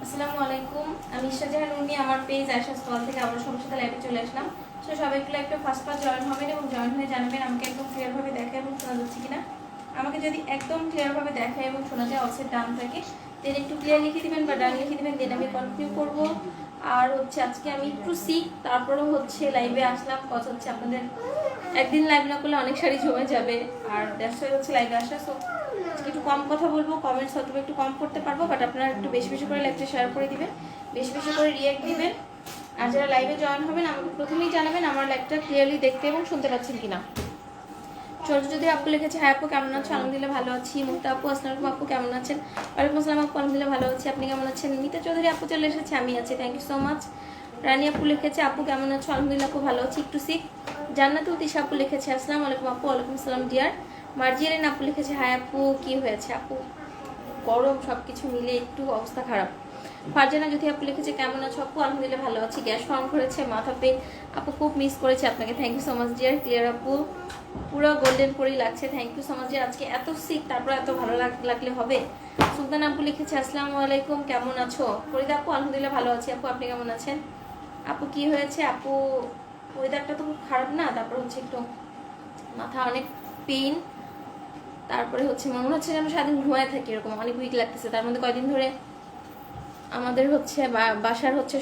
আসসালামু আলাইকুম। আমি শাহজাহান উর্মি, আমার পেজ আয়শা স্টল থেকে আবার সবার সাথে লাইভে চলে আসলাম। সো সবাই একটু লাইভটা ফার্স্ট জয়েন হবেন এবং জয়েন হয়ে জানাবেন আমাকে একদম ক্লিয়ারভাবে দেখা এবং শোনা যাচ্ছে কিনা। আমাকে যদি একদম ক্লিয়ারভাবে দেখা এবং শোনা যায় অবশ্যই ডান থাকে, দেন একটু ক্লিয়ার লিখে দিবেন বা ডান লিখে দিবেন, দেন আমি কন্টিনিউ করবো। আর হচ্ছে আজকে আমি একটু সিক, তারপরেও হচ্ছে লাইভে আসলাম, কথা হচ্ছে আপনাদের একদিন লাইভ না করলে অনেক শাড়ি জমে যাবে, আর দ্যাটস ওয়াই হচ্ছে লাইভে আসা। সো একটু কম কথা বলবো, কমেন্টস হয়তো একটু কম করতে পারবো, বাট আপনারা একটু বেশি বেশি করে লাইভটা শেয়ার করে দিবেন, বেশি বেশি করে রিয়াক্ট দিবেন। আর যারা লাইভে জয়েন হবেন আমাকে প্রথমেই জানাবেন আমার লাইভটা ক্লিয়ারলি দেখতে এবং শুনতে পাচ্ছেন কিনা। ছোট যদি আপু লিখেছে, হ্যাঁ আপু কেমন আছো? আলহামদুলিল্লাহ ভালো আছি। মুক্তা আপু, আসসালামু আপু কেমন আছেন? ওয়ালাইকুম আসসালাম আপু, আলহামদুলিল্লাহ ভালো আছি। আপনি কেমন আছেন? মিতা চৌধুরী আপু চলে এসেছে, আমি আছি, থ্যাংক ইউ সো মাচ। রানী আপু লিখেছে, আপু কেমন আছো? আলহামদুলিল্লাহ আপু ভালো আছি, একটু সিক। জান্নাতুল তিশা আপু লিখেছে, আসসালামু আলাইকুম আপু। ওয়ালাইকুম আসসালাম ডিয়ার। মার্জিয়ারিন আপু লিখেছে, হ্যাঁ আপু কি হয়েছে আপু? গরম, সব কিছু মিলে একটু অবস্থা খারাপ। ফারজানা যদি আপু লিখেছে, কেমন আছো আপু? আলহামদুলিল্লাহ ভালো আছি। গ্যাস ফর্ম করেছে, মাথা পেন আপু, খুব মিস করেছে আপনাকে, thank you so much dear. ক্লিয়ার আপু পুরো গোল্ডেন পরি লাগছে, thank you so much dear. আজকে এত সিক, তারপর এত ভালো লাগলে হবে? সুলতান আপু লিখেছে, আসসালামু আলাইকুম কেমন আছো? ফরিদা আপু, আলহামদুলিল্লাহ ভালো আছি আপু, আপনি কেমন আছেন? আপু কি হয়েছে আপু? ওয়েদারটা তো খুব খারাপ না, তারপর হচ্ছে একটু মাথা অনেক পেইন, তারপরে হচ্ছে মনে হচ্ছে যে আমি সারাদিন ঘুমায় থাকি, এরকম অনেক উইক লাগতেছে। তার মধ্যে কয়দিন ধরে আমাদের হচ্ছে বাসার হচ্ছে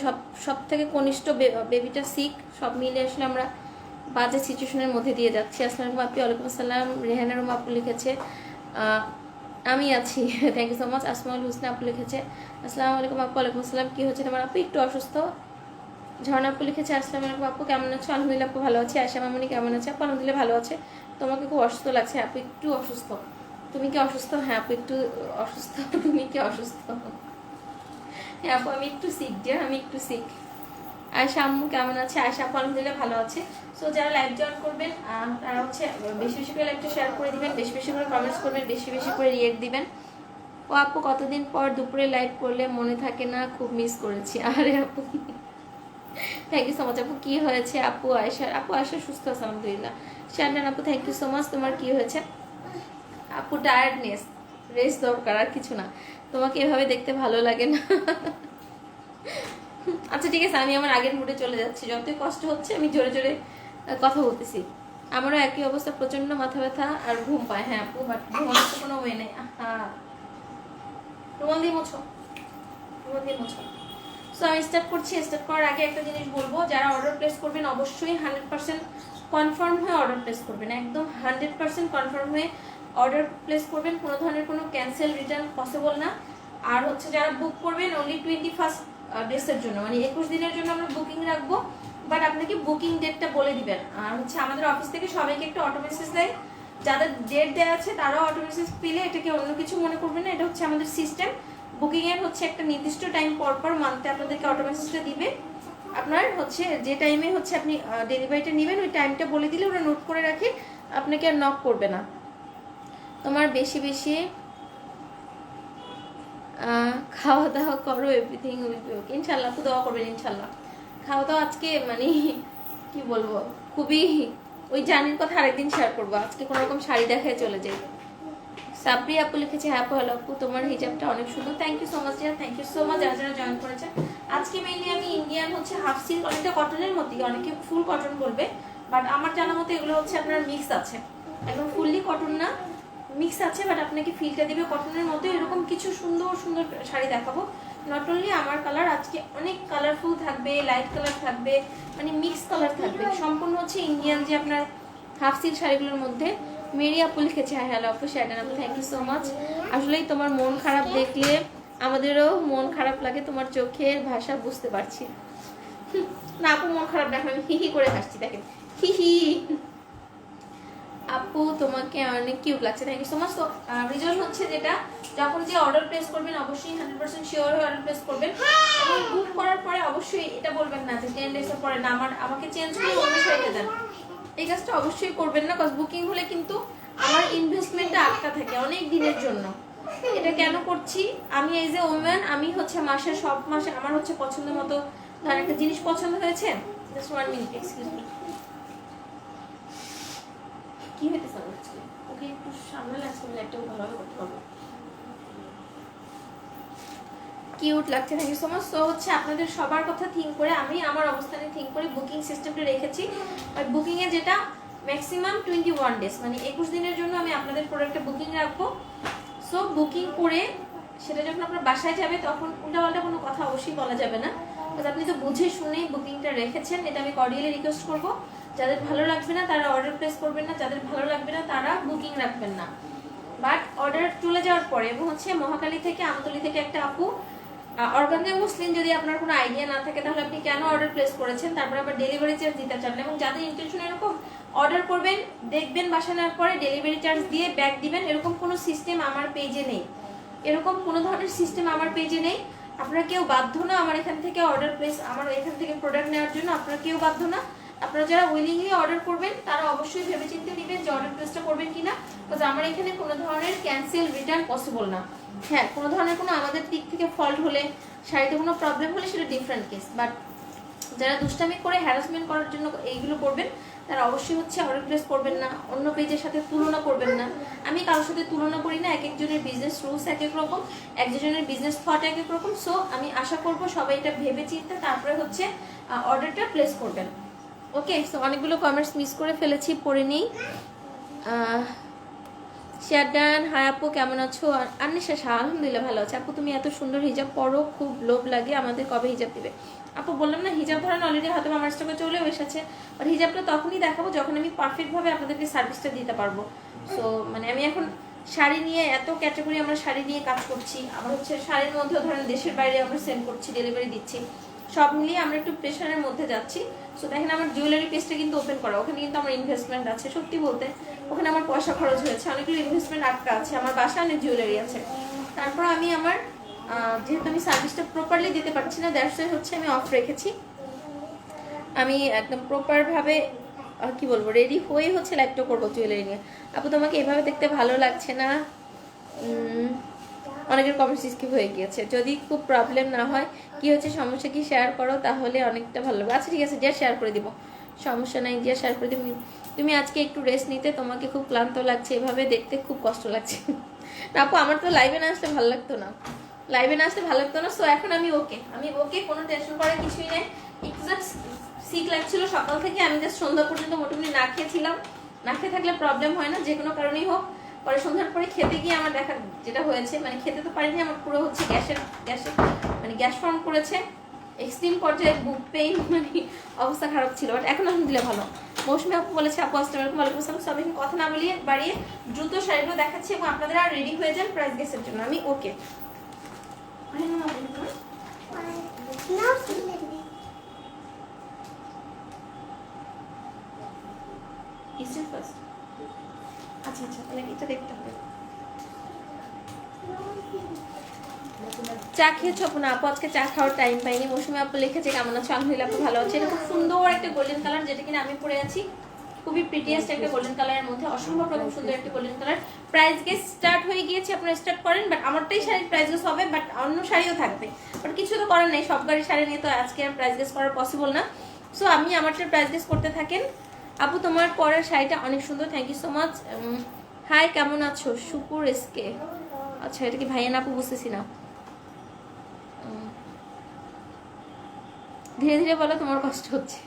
সব থেকে কনিষ্ঠ বেবিটা সিক, সব মিলে আসলে আমরা বাজে সিচুয়েশনের মধ্যে দিয়ে যাচ্ছি। আসসালামু আপু, ওয়ালাইকুম আসসালাম। রেহানা রুমা আপু লিখেছে, আমি আছি, thank you so much. Asmaul Husna আপু লিখেছে, আসসালামু আলাইকুম আপু। ওয়ালাইকুম আসসালাম। কি হচ্ছে তোমার আপু? একটু অসুস্থ। ঝর্ণা আপু লিখেছে, আসসালামু আলাইকুম আপু কেমন আছো? আলহামদুলিল্লাহ আপু ভালো আছি। আশা মামনি কেমন আছে আপু? আলহামদুলিল্লাহ ভালো আছে। তোমাকে খুব অসুস্থ লাগছে আপু, একটু অসুস্থ। তুমি কি অসুস্থ? হ্যাঁ আপু একটু অসুস্থ। তুমি কি অসুস্থ? হ্যাঁ আপু আমি একটু সিক ডিয়ার, আমি একটু সিক। আয়শা আম্মু কেমন আছে? আয়শা আপু আলহামদুলিল্লাহ ভালো আছে। সো যারা লাইভ জয়েন করবেন তারা হচ্ছে বেশি বেশি করে লাইভটা শেয়ার করে দিবেন, বেশি বেশি করে কমেন্টস করবেন, বেশি বেশি করে রিয়েক্ট দিবেন। ও আপু কতদিন পর দুপুরে লাইভ করলে মনে থাকে না, খুব মিস করেছি। আরে আপু থ্যাংক ইউ সো মাচ আপু। কি হয়েছে আপু? আয়শা সুস্থ আছে আলহামদুলিল্লাহ। শান্তান আপু থ্যাংক ইউ সো মাচ। তোমার কি হয়েছে আপু? টায়ার্ডনেস, রেস্ট দরকার, আর কিছু না। তোমাকে এভাবে দেখতে ভালো লাগে না। আচ্ছা ঠিক আছে, আমি আমার আগের মুডে চলে যাচ্ছি। যতই কষ্ট হচ্ছে আমি জোরে জোরে কথা বলতেছি। আমারও একই অবস্থা, প্রচন্ড মাথা ব্যথা আর ঘুম পায়। হ্যাঁ আপু, বাট ঘুমানোর তো কোনো ওয়ে নেই। হ্যাঁ রুমাল দিয়ে মোছো, রুমাল দিয়ে মোছো। সো আমি স্টার্ট করছি। স্টার্ট করার আগে একটা জিনিস বলবো, যারা অর্ডার প্লেস করবেন অবশ্যই 100% কনফার্ম হয়ে অর্ডার প্লেস করবেন, একদম 100% কনফার্ম হয়ে অর্ডার প্লেস করবেন। কোনো ধরনের কোনো ক্যান্সেল রিটার্ন পসিবল না। আর হচ্ছে যারা বুক করবেন অনলি 21 ডেজের জন্য, মানে 21 দিনের জন্য আমরা বুকিং রাখবো, বাট আপনাকে বুকিং ডেটটা বলে দিবেন। আর হচ্ছে আমাদের অফিস থেকে সবাইকে একটা অটো মেসেজ দেয়, যাদের ডেট দেওয়া আছে তারাও অটো মেসেজ পেলে এটাকে অন্য কিছু মনে করবেন না, এটা হচ্ছে আমাদের সিস্টেম। বুকিং এর হচ্ছে একটা নির্দিষ্ট টাইম পর পর মানতে আপনাদেরকে অটো মেসেজটা দিবে। আপনার হচ্ছে যে টাইমে হচ্ছে আপনি ডেলিভারিটা নেবেন ওই টাইমটা বলে দিলে ওরা নোট করে রাখে, আপনাকে আর নক করবে না। তোমার বেশি বেশি খাওয়া দাওয়া করো, এভরিথিং উইল বি ওকে ইনশাল্লাহ। আপু দোয়া করবেন ইনশাল্লাহ। খাওয়া দাওয়া আজকে মানে কি বলবো, খুবই ওই জার্নির কথা আরেকদিন শেয়ার করবো, আজকে কোনো রকম শাড়ি দেখায় চলে যাই। সাবরি আপু লিখেছে, হ্যাঁ আপু হ্যালো আপু, তোমার হিজাবটা অনেক সুন্দর, thank you so much dear, thank you so much যারা যারা জয়েন করেছেন। আজকে মেইনলি আমি ইন্ডিয়ান হচ্ছে হাফ সিল্ক, অনেকটা কটনের মধ্যে, অনেকে ফুল কটন বলবে, বাট আমার জানা মতো এগুলো হচ্ছে আপনার মিক্স আছে, একদম ফুললি কটন না, মিক্স আছে, বাট আপনাকে ফিলটা দিবে কটনের মতো। এরকম কিছু সুন্দর সুন্দর শাড়ি দেখাবো। নট অনলি আমার কালার, আজকে অনেক কালারফুল থাকবে, লাইট কালার থাকবে, মানে মিক্স কালার থাকবে, সম্পূর্ণ হচ্ছে ইন্ডিয়ান যে আপনার হাফ সিল্ক শাড়িগুলোর মধ্যে। মেরি আপু লিখেছে, হ্যাঁ হ্যালো আপু, শ্যাডান আপু থ্যাংক ইউ সো মাচ। আসলেই তোমার মন খারাপ দেখলে আমাদেরও মন খারাপ লাগে, তোমার চোখের ভাষা বুঝতে পারছি। না আপু মন খারাপ দেখো, আমি হি হি করে হাসছি, দেখেন হি হি। আপু তোমাকে অনেক কিউট লাগছে, থ্যাংক ইউ সো মাচ। তো রিজন হচ্ছে যেটা, যখন যে অর্ডার প্লেস করবেন অবশ্যই 100% শিওর হয়ে অর্ডার প্লেস করবেন, এবং বুক করার পরে অবশ্যই এটা বলবেন না যে 10 ডেজের পরে না আমাকে চেঞ্জ করে অন্য শাড়িতে দেন, এই কাজটা অবশ্যই করবেন না। কজ বুকিং হলে কিন্তু আমার ইনভেস্টমেন্টটা আটকা থাকে অনেক দিনের জন্য। এটা কেন করছি, আমি এজ এ ওম্যান, আমি হচ্ছে মাসে সব মাসে আমার হচ্ছে পছন্দ মতো ধর একটা জিনিস পছন্দ হয়েছে, জাস্ট 1 মিনিট এক্সকিউজ মি, কি হইতেছে আজকে? ওকে একটু সামনে লাগছে, একটা ভালোভাবে করতে পারবো। কিউট লাগছে, thank you so much. So হচ্ছে আপনাদের সবার কথা থিঙ্ক করে আমি আমার অবস্থানে থিঙ্ক করে বুকিং সিস্টেমটা রেখেছি। বাট বুকিংয়ে যেটা ম্যাক্সিমাম 21 ডেজ, মানে 21 দিনের জন্য আমি আপনাদের প্রোডাক্টে বুকিং রাখবো। সো বুকিং করে সেটা যখন আপনার বাসায় যাবে তখন উল্টাপাল্টা কোনো কথা অবশ্যই বলা যাবে না, কারণ আপনি তো বুঝে শুনেই বুকিংটা রেখেছেন। এটা আমি কর্ডিয়ালি রিকোয়েস্ট করবো, যাদের ভালো লাগবে না তারা অর্ডার প্লেস করবেন না, যাদের ভালো লাগবে না তারা বুকিং রাখবেন না। বাট অর্ডার চলে যাওয়ার পরে, এবং হচ্ছে মহাকালী থেকে আমতলী থেকে একটা আপু অর্গানজা মুসলিম, যদি আপনার কোনো আইডিয়া না থাকে তাহলে আপনি কেন অর্ডার প্লেস করেছেন, তারপর আবার ডেলিভারি চার্জ দিতে চান না, এবং যাদের ইন্টেনশন এরকম অর্ডার করবেন দেখবেন বাসা নেওয়ার পরে ডেলিভারি চার্জ দিয়ে ব্যাক দিবেন, এরকম কোনো সিস্টেম আমার পেজে নেই। এরকম কোনো ধরনের সিস্টেম আমার পেজে নেই। আপনারা কেউ বাধ্য না আমার এখান থেকে অর্ডার প্লেস, আমার এখান থেকে প্রোডাক্ট নেওয়ার জন্য আপনারা কেউ বাধ্য না। আপনারা যারা উইলিংলি অর্ডার করবেন তারা অবশ্যই ভেবেচিন্তে নেবেন যে অর্ডার প্লেসটা করবেন কিনা, বিকজ আমার এখানে কোনো ধরনের ক্যান্সেল রিটার্ন পসিবল না। হ্যাঁ, কোনো ধরনের কোনো আমাদের দিক থেকে ফল্ট হলে, শাড়িতে কোনো প্রবলেম হলে সেটা ডিফারেন্ট কেস। বাট যারা দুষ্টামি করে হ্যারাসমেন্ট করার জন্য এইগুলো করবেন তারা অবশ্যই হচ্ছে অর্ডার প্লেস করবেন না, অন্য পেজের সাথে তুলনা করবেন না। আমি কারোর সাথে তুলনা করি না, এক একজনের বিজনেস রুলস এক এক রকম, একজনের বিজনেস থট এক এক রকম। সো আমি আশা করব সবাই এটা ভেবে চিন্তে তারপরে হচ্ছে অর্ডারটা প্লেস করবেন। ওকে, সো অনেকগুলো কমেন্টস মিস করে ফেলেছি, পড়ে নিই। শেয়ার ডান, হাই আপু কেমন আছো? আনিশা শাহ, আলহামদুলিল্লাহ ভালো আছে। আপু তুমি এত সুন্দর হিজাব পরো, খুব লোভ লাগে, আমাদের কবে হিজাব দিবে? আপু বললাম না, হিজাব ধরেন অলরেডি হয়তো আমার স্টকে চলেও এসেছে, আর হিজাবটা তখনই দেখাবো যখন আমি পারফেক্টভাবে আপনাদেরকে সার্ভিসটা দিতে পারবো। সো মানে আমি এখন শাড়ি নিয়ে এত ক্যাটাগরি আমরা শাড়ি নিয়ে কাজ করছি, আমার হচ্ছে শাড়ির মধ্যেও ধরেন দেশের বাইরে আমরা সেন্ড করছি, ডেলিভারি দিচ্ছি, সব মিলিয়ে আমরা একটু প্রেশারের মধ্যে যাচ্ছি। সো দেখেন আমার জুয়েলারি পেজটা কিন্তু ওপেন করা, ওখানে কিন্তু আমার ইনভেস্টমেন্ট আছে, সত্যি বলতে ওখানে আমার পয়সা খরচ হয়েছে, অনেকগুলো ইনভেস্টমেন্ট আটকা আছে, আমার বাসায় অনেক জুয়েলারি আছে। তারপর আমি আমার যেহেতু আমি সার্ভিসটা প্রপারলি দিতে পারছি না, দ্যাটস ওয়াই হচ্ছে আমি অফ রেখেছি। আমি একদম প্রপারভাবে কি বলবো রেডি হয়ে হচ্ছে লাইভটা করবো জুয়েলারি নিয়ে। আপু তোমাকে এভাবে দেখতে ভালো লাগছে না, অনেকের কমেন্টস স্কিপ হয়ে গিয়েছে। যদি খুব প্রবলেম না হয়, কি হচ্ছে সমস্যা কি শেয়ার করো তাহলে অনেকটা ভালো লাগবে। আচ্ছা ঠিক আছে, ডিয়ার শেয়ার করে দিব, সমস্যা নাই, ডিয়ার শেয়ার করে দিব। তুমি আজকে একটু রেস্ট নিতে, তোমাকে খুব ক্লান্ত লাগছে, এভাবে দেখতে খুব কষ্ট লাগছে। না আপু, আমার তো লাইভে না আসলে ভালো লাগতো না, লাইভে না আসলে ভালো লাগতো না। সো এখন আমি ওকে, কোনো টেনশন করার কিছুই নেই। একটু জাস্ট সিক লাগছিল সকাল থেকে, আমি জাস্ট সন্ধ্যা পর্যন্ত মোটামুটি না খেয়েছিলাম। না খেয়ে থাকলে প্রবলেম হয় না, যে কোনো কারণেই হোক। পরে সন্ধ্যার পরে খেতে গিয়ে আমার দেখা যেটা হয়েছে, মানে খেতে তো পারিনি, আমার পুরো হচ্ছে গ্যাসের মানে গ্যাস ফর্ম করেছে, এক্সট্রিম পর্যায়ে বুক পেইন, মানে অবস্থা খারাপ ছিল। বাট এখন আলহামদুলিল্লাহ ভালো। মৌসুমী আপু বলেছে, আপু আসসালামু আলাইকুম। ওয়ালাইকুম আসসালাম। সবাই কথা না বাড়িয়ে দ্রুত শাড়িগুলো দেখাচ্ছি এবং আপনাদের আর রেডি হয়ে যান প্রাইস গেসের জন্য। আমি ওকে আচ্ছা আচ্ছা, তাহলে এটা দেখতে হবে। চা খেয়েছো আপু? না আপু, আজকে চা খাওয়ার টাইম পাইনি। মৌসুমী আপু লিখেছে কেমন আছো? আলহামদুলিল্লাহ আপু ভালো আছে। এটা খুব সুন্দর একটা গোল্ডেন কালার, যেটা কিনা আমি পরে আছি, খুবই প্রিটিয়েস্ট একটা গোল্ডেন কালারের মধ্যে, অসম্ভব রকম সুন্দর একটা golden colour. Price guess start হয়ে গিয়েছে, আপনারা স্টার্ট করেন। বাট আমারটাই শাড়ির প্রাইস গেস হবে, বাট অন্য শাড়িও থাকবে, বাট কিছু তো করার নেই, সব গাড়ির শাড়ি নিয়ে তো আজকে আর প্রাইস গেস করা পসিবল না। সো আমি আমারটা প্রাইস গেস করতে থাকেন। আপু তোমার পরের শাড়িটা অনেক সুন্দর, thank you so much. Hi কেমন আছো? শুকুর এসকে, আচ্ছা এটা কি ভাইয়া না আপু বুঝতেছি না, ধীরে ধীরে বলো, তোমার কষ্ট হচ্ছে।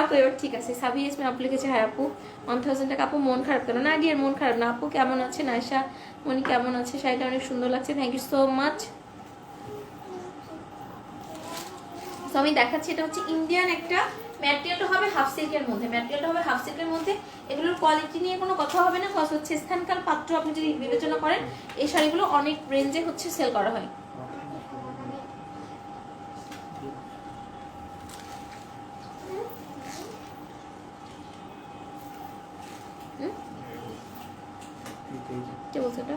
আপু এবার ঠিক আছে। সাবি ইসমিন আপু লিখেছে, হ্যাঁ আপু 1000 টাকা। আপু মন খারাপ কেন? না ডিয়ার মন খারাপ না। আপু কেমন আছে? নাইশা মনি কেমন আছে? শাড়িটা অনেক সুন্দর লাগছে, থ্যাংক ইউ সো মাচ। তো আমি দেখাচ্ছি, এটা হচ্ছে ইন্ডিয়ান একটা ম্যাটেরিয়ালটা হবে হাফ সিল্কের মধ্যে, ম্যাটেরিয়ালটা হবে হাফ সিল্কের মধ্যে। এগুলোর কোয়ালিটি নিয়ে কোনো কথা হবে না, কজ হচ্ছে স্থানকাল পাত্র আপনি যদি বিবেচনা করেন, এই শাড়িগুলো অনেক রেঞ্জে হচ্ছে সেল করা হয়। কে বলছে এটা?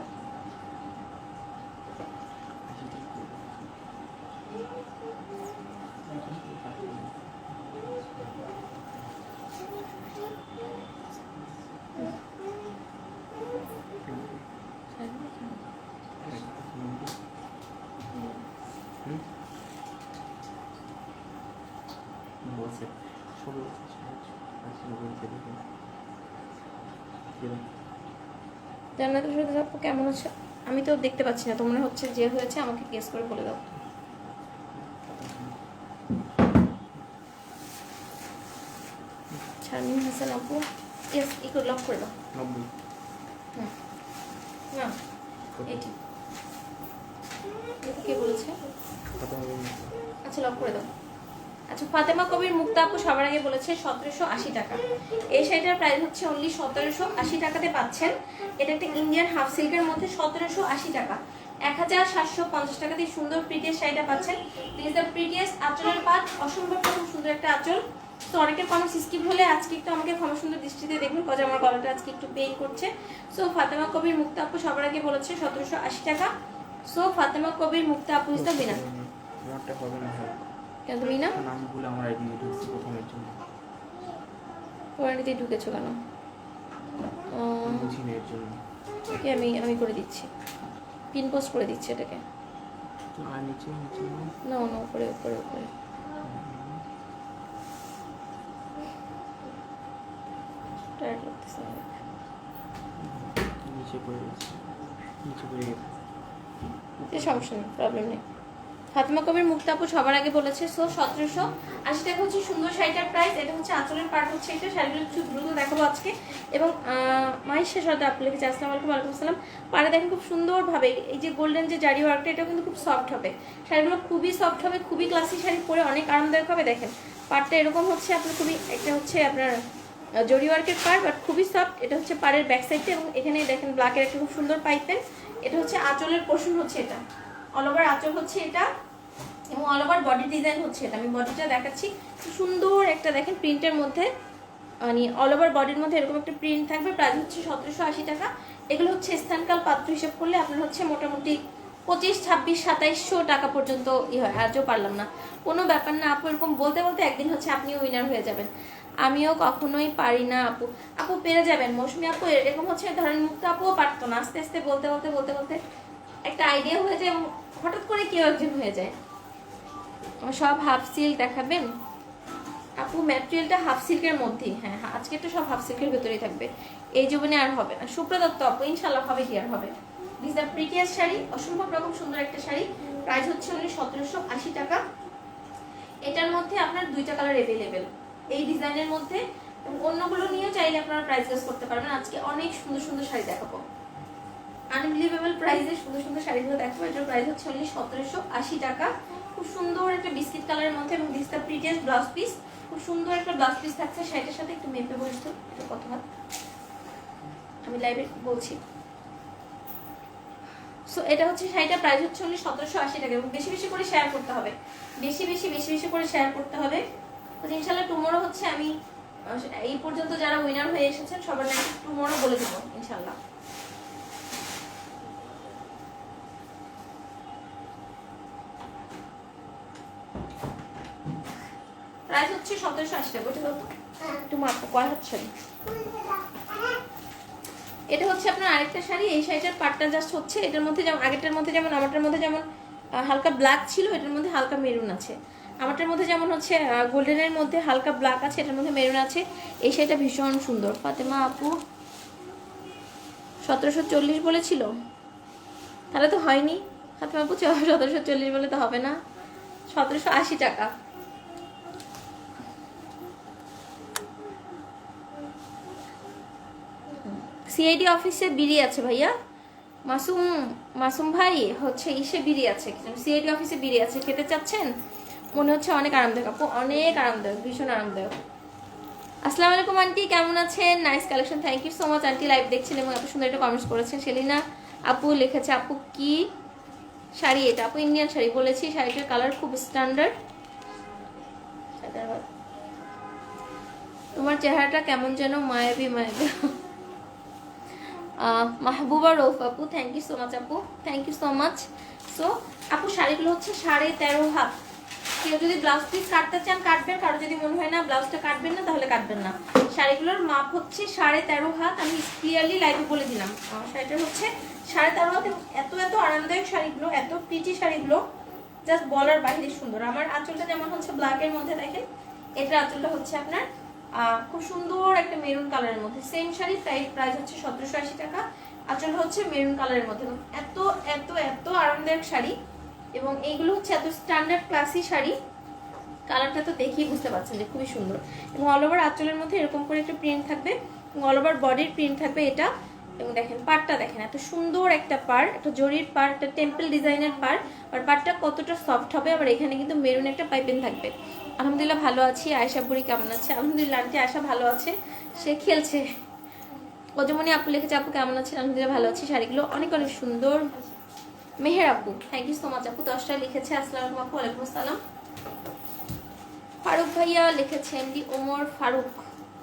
জান্নাতুল ফেরদৌস আপু কেমন আছে? আমি তো দেখতে পাচ্ছি না, তোমরা হচ্ছে যে হয়েছে আমাকে গেস করে বলে দাও। শারমিন হাসান আপু, ইয়েস একটু লক করে দাও। 90 না এটি কে বলেছে? আচ্ছা লক করে দাও। আচ্ছা ফাতেমা কবির মুক্তা আপু সবার আগে বলেছে 1780 টাকা। এই শাড়িটার প্রাইস হচ্ছে অনলি 1780 টাকাতে পাচ্ছেন। এটা একটা ইন্ডিয়ান হাফ সিল্কের মধ্যে 1780 টাকা, 1750 টাকাতে সুন্দর প্রিটিয়েস্ট শাড়িটা পাচ্ছেন। দিস দ্য প্রিটিয়েস্ট আঁচলের পাট, অসম্ভব রকম সুন্দর একটা আঁচল। তো অনেকের কমেন্ট স্কিপ হলে আজকে একটু আমাকে ক্ষমা সুন্দর দৃষ্টিতে দেখুন, কজ আমার গলাটা আজকে একটু পেইন করছে। সো ফাতেমা কবির মুক্তা আপু সবার আগে বলেছে 1780 টাকা। সো ফাতেমা কবির মুক্তা আপু ইজ দ্য উইনার। আমারটা হবে না হয় কেন তুমি না নামগুলো আমার আইডি ঢুকছে প্রথমের জন্য, ওয়ারেন্টিতে ঢুকেছো কেন? বুঝি না এর জন্য। ওকে আমি করে দিচ্ছি, পিন পোস্ট করে দিচ্ছি এটাকে। আর নিচে নিচে না না উপরে উপরে উপরে। টায়ার্ড লাগতেছে আমার। নিচে পড়ে গেছে, নিচে পড়ে গেছে। সমস্যা নেই, প্রবলেম নেই। ফাতেমা কবির মুক্তা আপু সবার আগে বলেছে। সো 1780 টাকা হচ্ছে সুন্দর শাড়িটার প্রাইস। এটা হচ্ছে আঁচলের পার্ট হচ্ছে এটা। শাড়িগুলো একটু দ্রুত দেখাবো আজকে। এবং মাহিষের সাথে আপু লিখেছে আসসালামু আলাইকুম। ওয়ালাইকুম আসসালাম। পাড়ে দেখেন খুব সুন্দরভাবে এই যে গোল্ডেন যে জারি ওয়ার্কটা, এটা কিন্তু খুব সফট হবে। শাড়িগুলো খুবই সফট হবে, খুবই ক্লাসি শাড়ি, পরে অনেক আরামদায়ক হবে। দেখেন পাড়টা এরকম হচ্ছে আপনার খুবই, একটা হচ্ছে আপনার জরি ওয়ার্কের পাড়, বাট খুবই সফট। এটা হচ্ছে পাড়ের ব্যাক সাইডটা, এবং এখানে দেখেন ব্ল্যাকের একটা খুব সুন্দর পাইপেন। এটা হচ্ছে আঁচলের পোর্শন হচ্ছে এটা, অল ওভার আঁচল হচ্ছে এটা, এবং অল ওভার বডি ডিজাইন হচ্ছে এটা। আমি বডিটা দেখাচ্ছি, সুন্দর একটা দেখেন প্রিন্টের মধ্যে, মানে অল ওভার বডির মধ্যে এরকম একটা প্রিন্ট থাকবে। প্রাইস হচ্ছে 1780 টাকা। এগুলো হচ্ছে স্থানকাল পাত্র হিসেব করলে আপনার হচ্ছে মোটামুটি 25, 26, 2700 টাকা পর্যন্ত হয়। আজও পারলাম না, কোনো ব্যাপার না আপু। এরকম বলতে বলতে একদিন হচ্ছে আপনিও উইনার হয়ে যাবেন। আমিও কখনোই পারি না আপু। আপু পেরে যাবেন মৌসুমী আপু। এরকম হচ্ছে ধরেন মুক্তা আপুও পারতো না, আস্তে আস্তে বলতে বলতে বলতে বলতে একটা আইডিয়া হয়ে যায়, হঠাৎ করে কেউ একজন হয়ে যায়। সব হাফ সিল্ক দেখাবেন আপু? ম্যাটেরিয়ালটা হাফ সিল্কের মধ্যেই, হ্যাঁ হ্যাঁ আজকে তো সব হাফ সিল্কের ভেতরেই থাকবে। এই জীবনে আর হবে না। সুপ্রদত্ত আপু ইনশাল্লাহ হবে, কি আর হবে। দিস দ্য প্রিটিয়েস্ট শাড়ি, অসম্ভব রকম সুন্দর একটা শাড়ি। প্রাইস হচ্ছে অনলি 1780 টাকা। এটার মধ্যে আপনার দুইটা কালার অ্যাভেলেবেল এই ডিজাইনের মধ্যে, এবং অন্যগুলো নিয়েও চাইলে আপনারা প্রাইস গেস করতে পারবেন। আজকে অনেক সুন্দর সুন্দর শাড়ি দেখাবো, আনবিলিভেবল প্রাইসে সুন্দর সুন্দর শাড়িগুলো দেখাবো। এটার প্রাইস হচ্ছে অনলি 1780 টাকা। খুব সুন্দর একটা বিস্কিট কালারের মধ্যে, এবং this the prettiest blouse piece. খুব সুন্দর একটা ব্লাউজ পিস থাকছে শাড়িটার সাথে। একটু মেপে বসতো, এটা কত হাত আমি লাইভে বলছি। সো এটা হচ্ছে শাড়িটার প্রাইস হচ্ছে অনলি 1780 টাকা। এবং বেশি বেশি করে শেয়ার করতে হবে, বেশি বেশি বেশি বেশি করে শেয়ার করতে হবে। তো ইনশাল্লাহ টুমোরো হচ্ছে আমি এই পর্যন্ত যারা উইনার হয়ে এসেছেন সবার নাকি টুমোরো বলে দেবো ইনশাল্লাহ। প্রাইস হচ্ছে 1780 টাকা। ওটা কত একটু মাপো, কয় হাত শাড়ি এটা হচ্ছে আপনার আরেকটা শাড়ি। এই শাড়িটার পাটটা জাস্ট হচ্ছে এটার মধ্যে, যেমন আগেরটার মধ্যে যেমন আমারটার মধ্যে যেমন হালকা ব্ল্যাক ছিল, এটার মধ্যে হালকা মেরুন আছে। আমারটার মধ্যে যেমন হচ্ছে গোল্ডেনের মধ্যে হালকা ব্ল্যাক আছে, এটার মধ্যে মেরুন আছে। এই শাড়িটা ভীষণ সুন্দর। ফাতেমা আপু 1740 বলেছিল, তাহলে তো হয়নি। ফাতেমা আপু 1740 বলে তো হবে না, 1780 টাকা। সিআইডি অফিসে বিড়ি আছে ভাইয়া। মাসুম ভাই হচ্ছে ইসে বিড়ি আছে, সিআইডি অফিসে বিড়ি আছে, খেতে চাচ্ছেন? মনে হচ্ছে অনেক আরামদায়ক আপু, অনেক আরামদায়ক, ভীষণ আরামদায়ক। আসসালামু আলাইকুম আন্টি, কেমন আছেন? Nice collection, thank you so much আন্টি। লাইভ দেখছেন এবং এত সুন্দর একটা কমেন্টস করেছেন। সেলিনা আপু লিখেছে আপু কি শাড়ি এটা? আপু ইন্ডিয়ান শাড়ি বলেছি, শাড়িটার কালার খুব স্ট্যান্ডার্ড। তোমার চেহারাটা কেমন যেন মায়াবী মায়াবী। মাহবুবা রৌফ আপু, থ্যাংক ইউ সো মাচ আপু, thank you so much. So আপু শাড়িগুলো হচ্ছে 13.5 হাত। কেউ যদি ব্লাউজ পিস কাটতে চান কাটবেন, কারো যদি মনে হয় না ব্লাউজটা কাটবেন না তাহলে কাটবেন না। শাড়িগুলোর মাপ হচ্ছে 13.5 হাত। আমি ক্লিয়ারলি লাইভে বলে দিলাম শাড়িটার হচ্ছে 13.5 হাত। এত এত আরামদায়ক শাড়িগুলো, এত প্রিটি শাড়িগুলো, জাস্ট বলার বাইরে সুন্দর। আমার আঁচলটা যেমন হচ্ছে ব্ল্যাকের মধ্যে, দেখেন এটার আঁচলটা হচ্ছে আপনার খুব সুন্দর একটা মেরুন কালারের মধ্যে। সেম শাড়ি প্রাইস হচ্ছে 1780 টাকা। আঁচল হচ্ছে মেরুন কালারের মধ্যে। এত এত এত আরামদায়ক শাড়ি, এবং এইগুলো হচ্ছে এত স্ট্যান্ডার্ড ক্লাসি শাড়ি। কালারটা তো দেখেই বুঝতে পারছেন যে খুবই সুন্দর। এবং অল ওভার আঁচলের মধ্যে এরকম করে একটা প্রিন্ট থাকবে এবং অল ওভার বডির প্রিন্ট থাকবে এটা। এবং দেখেন পাড়টা দেখেন, এত সুন্দর একটা পাড়, একটা জরির পাড়, একটা টেম্পল ডিজাইনের পাড়। আর পাড়টা কতটা সফট হবে। আবার এখানে কিন্তু মেরুন একটা পাইপিং থাকবে। আলহামদুলিল্লাহ ভালো আছি। আয়েশা বুড়ি কেমন আছে? আলহামদুলিল্লাহ আন্টি আয়েশা ভালো আছে, সে খেলছে। অজমনি আপু লিখেছে আপু কেমন আছেন? আলহামদুলিল্লাহ ভালো আছি। শাড়িগুলো অনেক অনেক সুন্দর। মেহের আপু থ্যাংক ইউ সো মাচ আপু, 10টা লিখেছে। আসসালামু আলাইকুম। ওয়ালাইকুম আসসালাম। ফারুক ভাইয়া লিখেছে, এমডি ওমর ফারুক,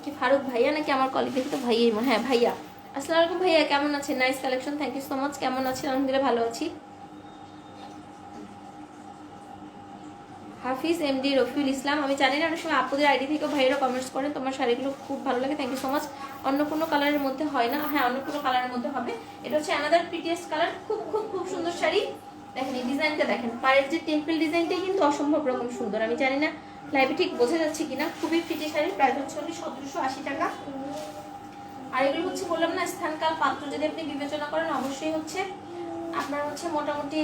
কি ফারুক ভাইয়া নাকি আমার কলিগ? দেখি তো ভাইয়াই মনে, হ্যাঁ ভাইয়া। আসসালামু আলাইকুম ভাইয়া, কেমন আছেন? Nice collection, thank you so much. কেমন আছেন? আলহামদুলিল্লাহ ভালো আছি। হাফিজ এমডি রফিউল ইসলাম, আমি জানি না অনেক সময় আপুদের আইডি থেকেও ভাইয়েরা কমেন্টস করেন তোমার শাড়িগুলো খুব ভালো লাগে, থ্যাংক ইউ সো মাচ। অন্য কোনো কালারের মধ্যে হয় না? হ্যাঁ অন্য কোনো কালারের মধ্যে হবে। এটা হচ্ছে অ্যানাদার প্রিটিয়েস্ট কালার, খুব খুব খুব সুন্দর শাড়ি। দেখেন এই ডিজাইনটা দেখেন, পাড়ের যে টেম্পল ডিজাইনটাই কিন্তু অসম্ভব রকম সুন্দর। আমি জানি না লাইভে ঠিক বোঝা যাচ্ছে কিনা। খুবই প্রিটি শাড়ি, প্রাইস হচ্ছে 1780 টাকা। আর এগুলো হচ্ছে বললাম না স্থানকাল পাত্র যদি আপনি বিবেচনা করেন অবশ্যই হচ্ছে আপনার হচ্ছে মোটামুটি,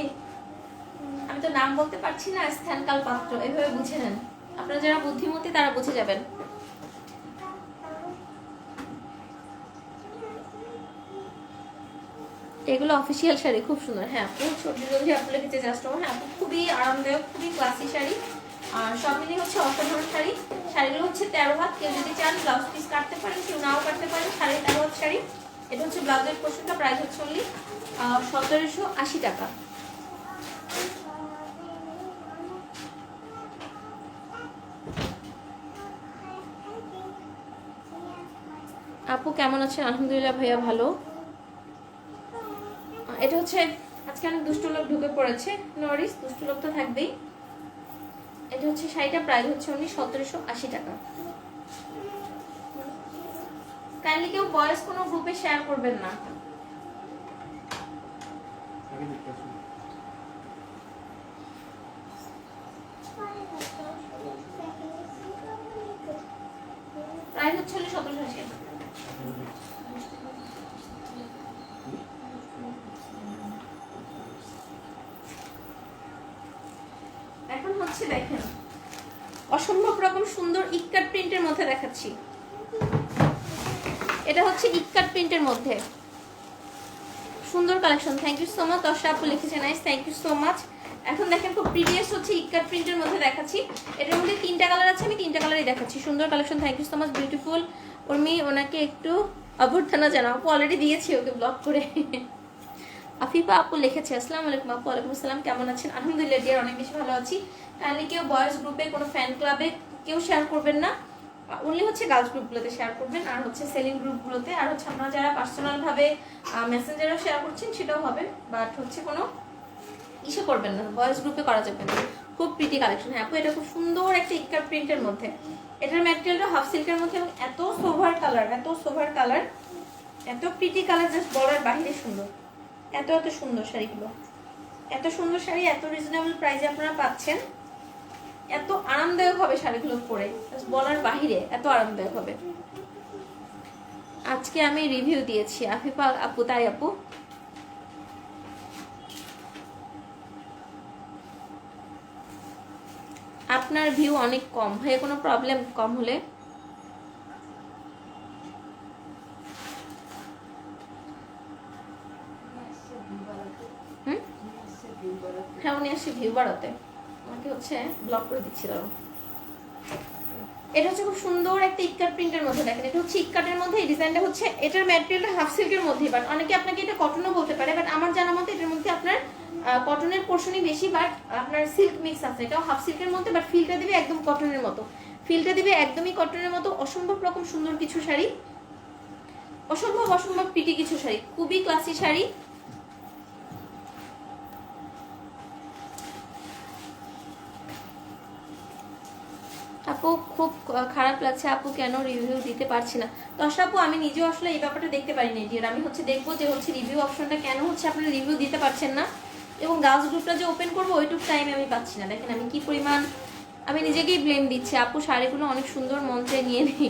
আমি তো নাম বলতে পারছি না, স্থানকাল পাত্র এভাবে বুঝে নেন। আপনারা যারা বুদ্ধিমতী তারা বুঝে যাবেন। এগুলো অফিসিয়াল শাড়ি, খুব সুন্দর। হ্যাঁ আপু ছোট যদি আপু লিখেছে জাস্ট, হ্যাঁ আপু খুবই আরামদায়ক, খুবই ক্লাসি শাড়ি। আর সব মিলিয়ে হচ্ছে অসাধারণ শাড়ি। শাড়িগুলো হচ্ছে 13 হাত, কেউ যদি চান ব্লাউজ পিস কাটতে পারেন, কেউ নাও কাটতে পারেন। 13.5 হাত শাড়ি। এটা হচ্ছে ব্লাউজের পোর্শনটা, প্রাইস হচ্ছে অনলি 1780 টাকা। আপু কেমন আছেন? আলহামদুলিল্লাহ ভাইয়া ভালো। এটা হচ্ছে আজকে অনেক দুষ্টু লোক ঢুকে পড়েছে, নরিস দুষ্টু লোক তো থাকবেই। এটা হচ্ছে শাড়িটা, প্রাইস হচ্ছে অনলি 1780 টাকা। কাইন্ডলি কেউ বয়েজ কোনো গ্রুপে শেয়ার করবেন না। প্রাইস হচ্ছে অনলি 1780 টাকা। এখন হচ্ছে দেখেন অসম্ভব রকম সুন্দর ইক্কাট প্রিন্টের মধ্যে দেখাচ্ছি। এটা হচ্ছে ইক্কাট প্রিন্টের মধ্যে সুন্দর collection, thank you so much. Darsha আপু লিখেছে nice, thank you so much. এখন দেখেন খুব প্রিভিয়াস হচ্ছে ইক্কাট প্রিন্টের মধ্যে দেখাচ্ছি। এটার মধ্যে 3টা কালার আছে, আমি 3টা কালারই দেখাচ্ছি। সুন্দর collection, thank you so much beautiful. Urmi ওনাকে একটু অভ্যর্থনা জানাও, আপু অলরেডি দিয়েছি ওকে ব্লক করে। আফিফা আপু লিখেছে আসসালামু আলাইকুম আপু। ওয়ালাইকুম আসসালাম, কেমন আছেন? আলহামদুলিল্লাহ ডিয়ার অনেক বেশি ভালো আছি। কাইন্ডলি কেউ বয়েজ গ্রুপে কোনো ফ্যান ক্লাবে কেউ শেয়ার করবেন না, অনলি হচ্ছে গার্লস গ্রুপগুলোতে শেয়ার করবেন, আর হচ্ছে সেলিং গ্রুপগুলোতে। আর হচ্ছে আপনারা যারা পার্সোনালভাবে মেসেঞ্জারও শেয়ার করছেন সেটাও হবে, বাট হচ্ছে কোনো ইসে করবেন না, বয়েজ গ্রুপে করা যাবে না। খুব প্রিটি কালেকশন। হ্যাঁ আপু এটা খুব সুন্দর একটা ইক্কার প্রিন্টের মধ্যে। এটার ম্যাটেরিয়ালটা হাফ সিল্কের মধ্যে এবং এত সোভার কালার, এত সোভার কালার, এত প্রিটি কালার, জাস্ট বলার বাইরে সুন্দর। এত এত সুন্দর শাড়িগুলো, এত সুন্দর শাড়ি এত রিজনেবল প্রাইসে আপনারা পাচ্ছেন। এত আরামদায়ক হবে শাড়িগুলো পরে, বলার বাহিরে এত আরামদায়ক হবে। আজকে আমি রিভিউ দিয়েছি আফিফা আপু, তাই আপু? আপনার ভিউ অনেক কম হয়ে কোনো প্রবলেম? কম হলে হ্যাঁ উনি আসছে ভিউ বাড়াতে, আমাকে হচ্ছে ব্লক করে দিচ্ছিল। এটা হচ্ছে খুব সুন্দর একটা ইক্কাট প্রিন্টের মধ্যে দেখেন, এটা হচ্ছে ইক্কাটের মধ্যে। এই ডিজাইনটা হচ্ছে, এটার ম্যাটেরিয়ালটা হাফ সিল্কের মধ্যেই, বাট অনেকে আপনাকে এটা কটনও বলতে পারে, বাট আমার জানা মতে এটার মধ্যে আপনার কটনের পোর্শনই বেশি, বাট আপনার সিল্ক মিক্স আছে। এটাও হাফ সিল্কের মধ্যে, বাট ফিলটা দিবে একদম কটনের মতো, ফিলটা দিবে একদমই কটনের মতো। অসম্ভব রকম সুন্দর কিছু শাড়ি, অসম্ভব অসম্ভব প্রিটি কিছু শাড়ি, খুবই ক্লাসি শাড়ি। আপু খুব খারাপ লাগছে আপু, কেন রিভিউ দিতে পারছি না? দশ আপু আমি নিজেও আসলে এই ব্যাপারটা দেখতে পারিনি ডিয়ার। আমি হচ্ছে দেখবো যে হচ্ছে রিভিউ অপশনটা কেন হচ্ছে আপনারা রিভিউ দিতে পারছেন না, এবং গার্লস গ্রুপটা যে ওপেন করবো ওইটুকু টাইম আমি পাচ্ছি না। দেখেন আমি কি পরিমাণ, আমি নিজেকেই ব্লেম দিচ্ছি। আপু শাড়িগুলো অনেক সুন্দর, মন্ত্রে নিয়ে নিই।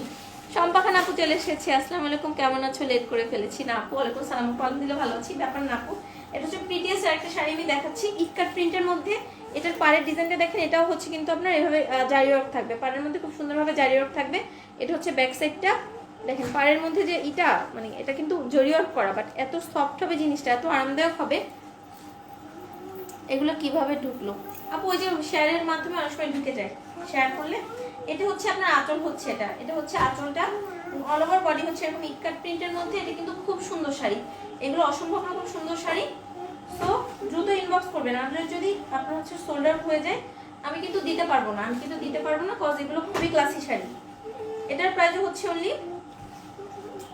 শম্পা খান আপু চলে এসেছি। আসসালামু আলাইকুম, কেমন আছো? লেট করে ফেলেছি না আপু? ওয়ালাইকুম সালাম। কল দিলে ভালো আছি, ব্যাপার না আপু। এটা হচ্ছে প্রিটিয়াস একটা শাড়ি আমি দেখাচ্ছি ইটকাট প্রিন্টের মধ্যে। এটার পাড়ের ডিজাইনটা দেখেন, এটাও হচ্ছে কিন্তু আপনার এভাবে জারি ওয়ার্ক থাকবে, পাড়ের মধ্যে খুব সুন্দরভাবে জারি ওয়ার্ক থাকবে। এটা হচ্ছে ব্যাক সাইডটা দেখেন, পাড়ের মধ্যে যে ইটা মানে এটা কিন্তু জরি ওয়ার্ক করা, বাট এত সফট হবে জিনিসটা, এত আরামদায়ক হবে। এগুলো কিভাবে ঢুকলো আপু? ওই যে শেয়ারের মাধ্যমে অনেক সময় ঢুকে যায়, শেয়ার করলে। এটা হচ্ছে আপনার আঁচল, হচ্ছে এটা হচ্ছে আঁচলটা, অল ওভার বডি হচ্ছে এরকম ইটকাট প্রিন্টের মধ্যে। এটা কিন্তু খুব সুন্দর শাড়ি, এগুলো অসম্ভব রকম সুন্দর শাড়ি। তো দ্রুত ইনবক্স করবেন, আর যদি আপনার হচ্ছে সোল্ড আউট হয়ে যায় আমি কিন্তু দিতে পারবো না, কজ এগুলো খুবই ক্লাসি শাড়ি। এটার প্রাইস হচ্ছে অনলি,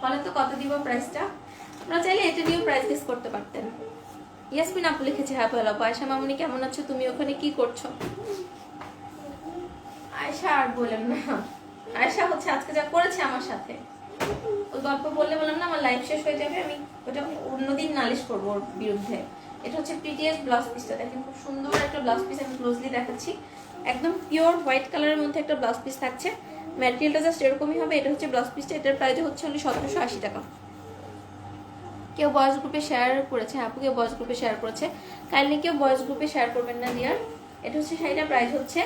বলেন তো কত দিব প্রাইসটা? আপনারা চাইলে এটা নিয়েও প্রাইস গেস করতে পারতেন। ইয়াসমিন আপু লিখেছে হ্যাঁ ভালো। আয়শা মামুনি কেমন আছো? তুমি ওখানে কি করছো? আয়শা আর বলেন না, আয়শা হচ্ছে আজকে যা করেছে আমার সাথে, ওই গল্প বললে বললাম না আমার লাইফ শেষ হয়ে যাবে, আমি ওটা অন্যদিন নালিশ করবো ওর বিরুদ্ধে। এটা হচ্ছে প্রিটিয়াস ব্লাউজ পিসটা দেখেন, খুব সুন্দর একটা ব্লাউজ পিস, আমি ক্লোজলি দেখাচ্ছি। একদম পিওর হোয়াইট কালারের মধ্যে একটা ব্লাউজ পিস থাকছে, ম্যাটেরিয়ালটা জাস্ট এরকমই হবে। এটা হচ্ছে ব্লাউজ পিসটা, এটার প্রাইস হচ্ছে অনলি 1780 টাকা। কেউ বয়েজ গ্রুপে শেয়ার করেছে আপু, কেউ বয়েজ গ্রুপে শেয়ার করেছে, কাইন্ডলি কেউ বয়েজ গ্রুপে শেয়ার করবেন না ডিয়ার। এটা হচ্ছে শাড়িটার প্রাইস হচ্ছে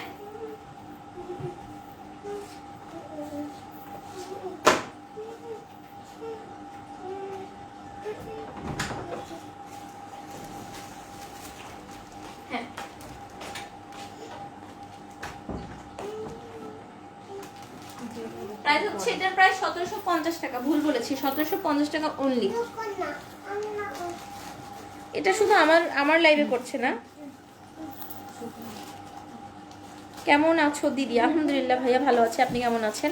হ্যাঁ প্রাইস হচ্ছে এটার প্রায় 1750 টাকা। ভুল বলেছি, 1750 টাকা অনলি। এটা শুধু আমার লাইভে করছে না। কেমন আছো দিদি? আলহামদুলিল্লাহ ভাইয়া ভালো আছে, আপনি কেমন আছেন?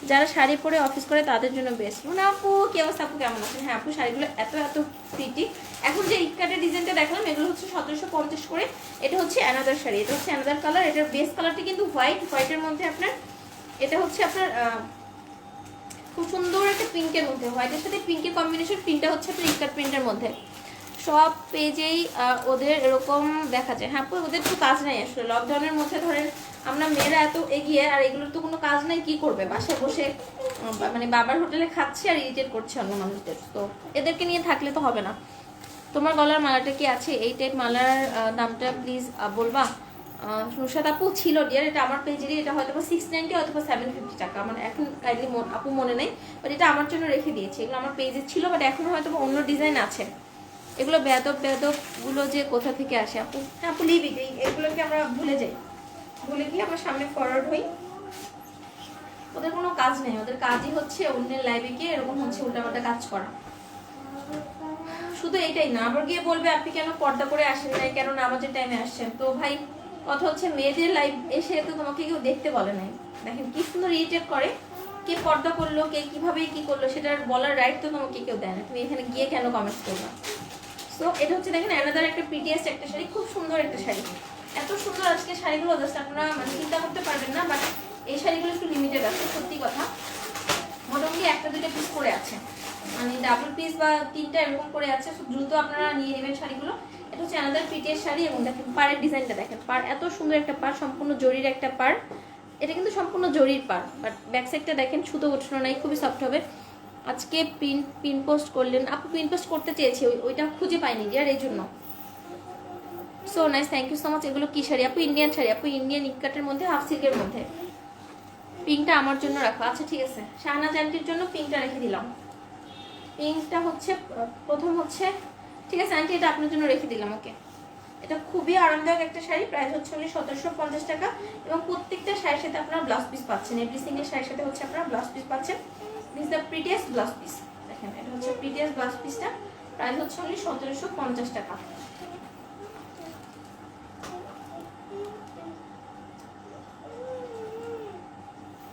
যারা শাড়ি পরে অফিস করে তাদের জন্য বেস্ট। না আপু কি অবস্থা? আপু কেমন আছেন? হ্যাঁ আপু, শাড়িগুলো এত এত প্রিটি। এখন যে ইটকাটের ডিজাইনটা দেখলাম এগুলো হচ্ছে 1750 করে। এটা হচ্ছে অ্যানাদার শাড়ি, এটা হচ্ছে অ্যানাদার কালার। এটার বেস কালারটি কিন্তু হোয়াইটের মধ্যে আপনার, এটা হচ্ছে আপনার খুব সুন্দর একটা পিঙ্কের মধ্যে, হোয়াইটের সাথে পিঙ্কের কম্বিনেশন। প্রিন্টটা হচ্ছে আপনার ইটকাট প্রিন্টের মধ্যে। সব পেজেই ওদের এরকম দেখা যায়। হ্যাঁ ওদের তো কাজ নাই আসলে, লকডাউনের মধ্যে ধরেন আমরা মেয়েরা এত এগিয়ে, আর এগুলোর তো কোনো কাজ নাই, কি করবে? বাসায় বসে মানে বাবার হোটেলে খাচ্ছে আর ইরিটেট করছে অন্য মানুষদের, তো এদেরকে নিয়ে থাকলে তো হবে না। তোমার গলার মালাটা কি আছে? এই টাইপ মালার দামটা প্লিজ বলবা। নুশাদ আপু ছিল ডিয়ার, এটা আমার পেজেরই, এটা হয়তো 690 অথবা 750 টাকা, আমার এখন কাইন্ডলি আপু মনে নেই, বাট এটা আমার জন্য রেখে দিয়েছি। এগুলো আমার পেজে ছিল, বাট এখন হয়তো অন্য ডিজাইন আছে। এগুলো বেদব গুলো যে কোথা থেকে আসে আপু? হ্যাঁ আপু লিভ ইট, এগুলোকে আমরা ভুলে যাই, ভুলে গিয়ে আমরা সামনে ফরওয়ার্ড হই। ওদের কোনো কাজ নেই, ওদের কাজই হচ্ছে অন্যের লাইভে গিয়ে এরকম হচ্ছে উল্টাপাল্টা কাজ করা। শুধু এটাই না, আবার গিয়ে বলবে আপনি কেন পর্দা করে আসেন নাই, কেন নামাজের টাইমে আসছেন। তো ভাই কথা হচ্ছে মেয়েদের লাইভ এসে তো তোমাকে কেউ দেখতে বলে নাই। দেখেন কি সুন্দর ইরিটেট করে, কে পর্দা করলো, কে কিভাবে কি করলো সেটার বলার রাইট তো তোমাকে কেউ দেয় না, তুমি এখানে গিয়ে কেন কমেন্টস করবা? সো এটা হচ্ছে দেখেন অ্যানাদার একটা প্রিটিয়েস্ট একটা শাড়ি, খুব সুন্দর একটা শাড়ি। এত সুন্দর আজকে শাড়িগুলো জাস্ট আপনারা মানে চিন্তা করতে পারবেন না, বাট এই শাড়িগুলো একটু লিমিটেড আছে সত্যি কথা। মোটামুটি একটা দুইটা পিস করে আছে, মানে ডাবল পিস বা তিনটা এরকম করে আছে, দ্রুত আপনারা নিয়ে নেবেন শাড়িগুলো। এটা হচ্ছে অ্যানাদার প্রিটিয়েস্ট শাড়ি, এবং দেখেন পাড়ের ডিজাইনটা দেখেন, পাড় এত সুন্দর একটা পাড়, সম্পূর্ণ জরির একটা পাড়। এটা কিন্তু সম্পূর্ণ জরির পাড়, বাট ব্যাক সাইডটা দেখেন সুতো ওঠানো নাই, খুবই সফট হবে। আজকে পিন পোস্ট করলেন আপু? পিন পোস্ট করতে চেয়েছি, ওইটা খুঁজে পাইনি আর এই জন্য। So nice, thank you so much. এগুলো কি শাড়ি আপু? ইন্ডিয়ান শাড়ি আপু, ইন্ডিয়ান ইটকাটের মধ্যে, হাফ সিল্কের মধ্যে। পিঙ্কটা আমার জন্য রাখো, আচ্ছা ঠিক আছে। শাহনাজ আন্টির জন্য পিঙ্কটা রেখে দিলাম। পিঙ্কটা হচ্ছে প্রথম হচ্ছে, ঠিক আছে আন্টি, এটা আপনার জন্য রেখে দিলাম। ওকে, এটা খুবই আরামদায়ক একটা শাড়ি, প্রাইস হচ্ছে 1750 টাকা, এবং প্রত্যেকটা শাড়ির সাথে আপনারা ব্লাউজ পিস পাচ্ছেন। এভরি সিঙ্গেল শাড়ির সাথে হচ্ছে আপনারা ব্লাউজ পিস পাচ্ছেন। This the prettiest blouse piece, দেখেন এটা হচ্ছে প্রিটিয়েস্ট ব্লাউজ পিসটা, প্রাইস হচ্ছে 1750 টাকা।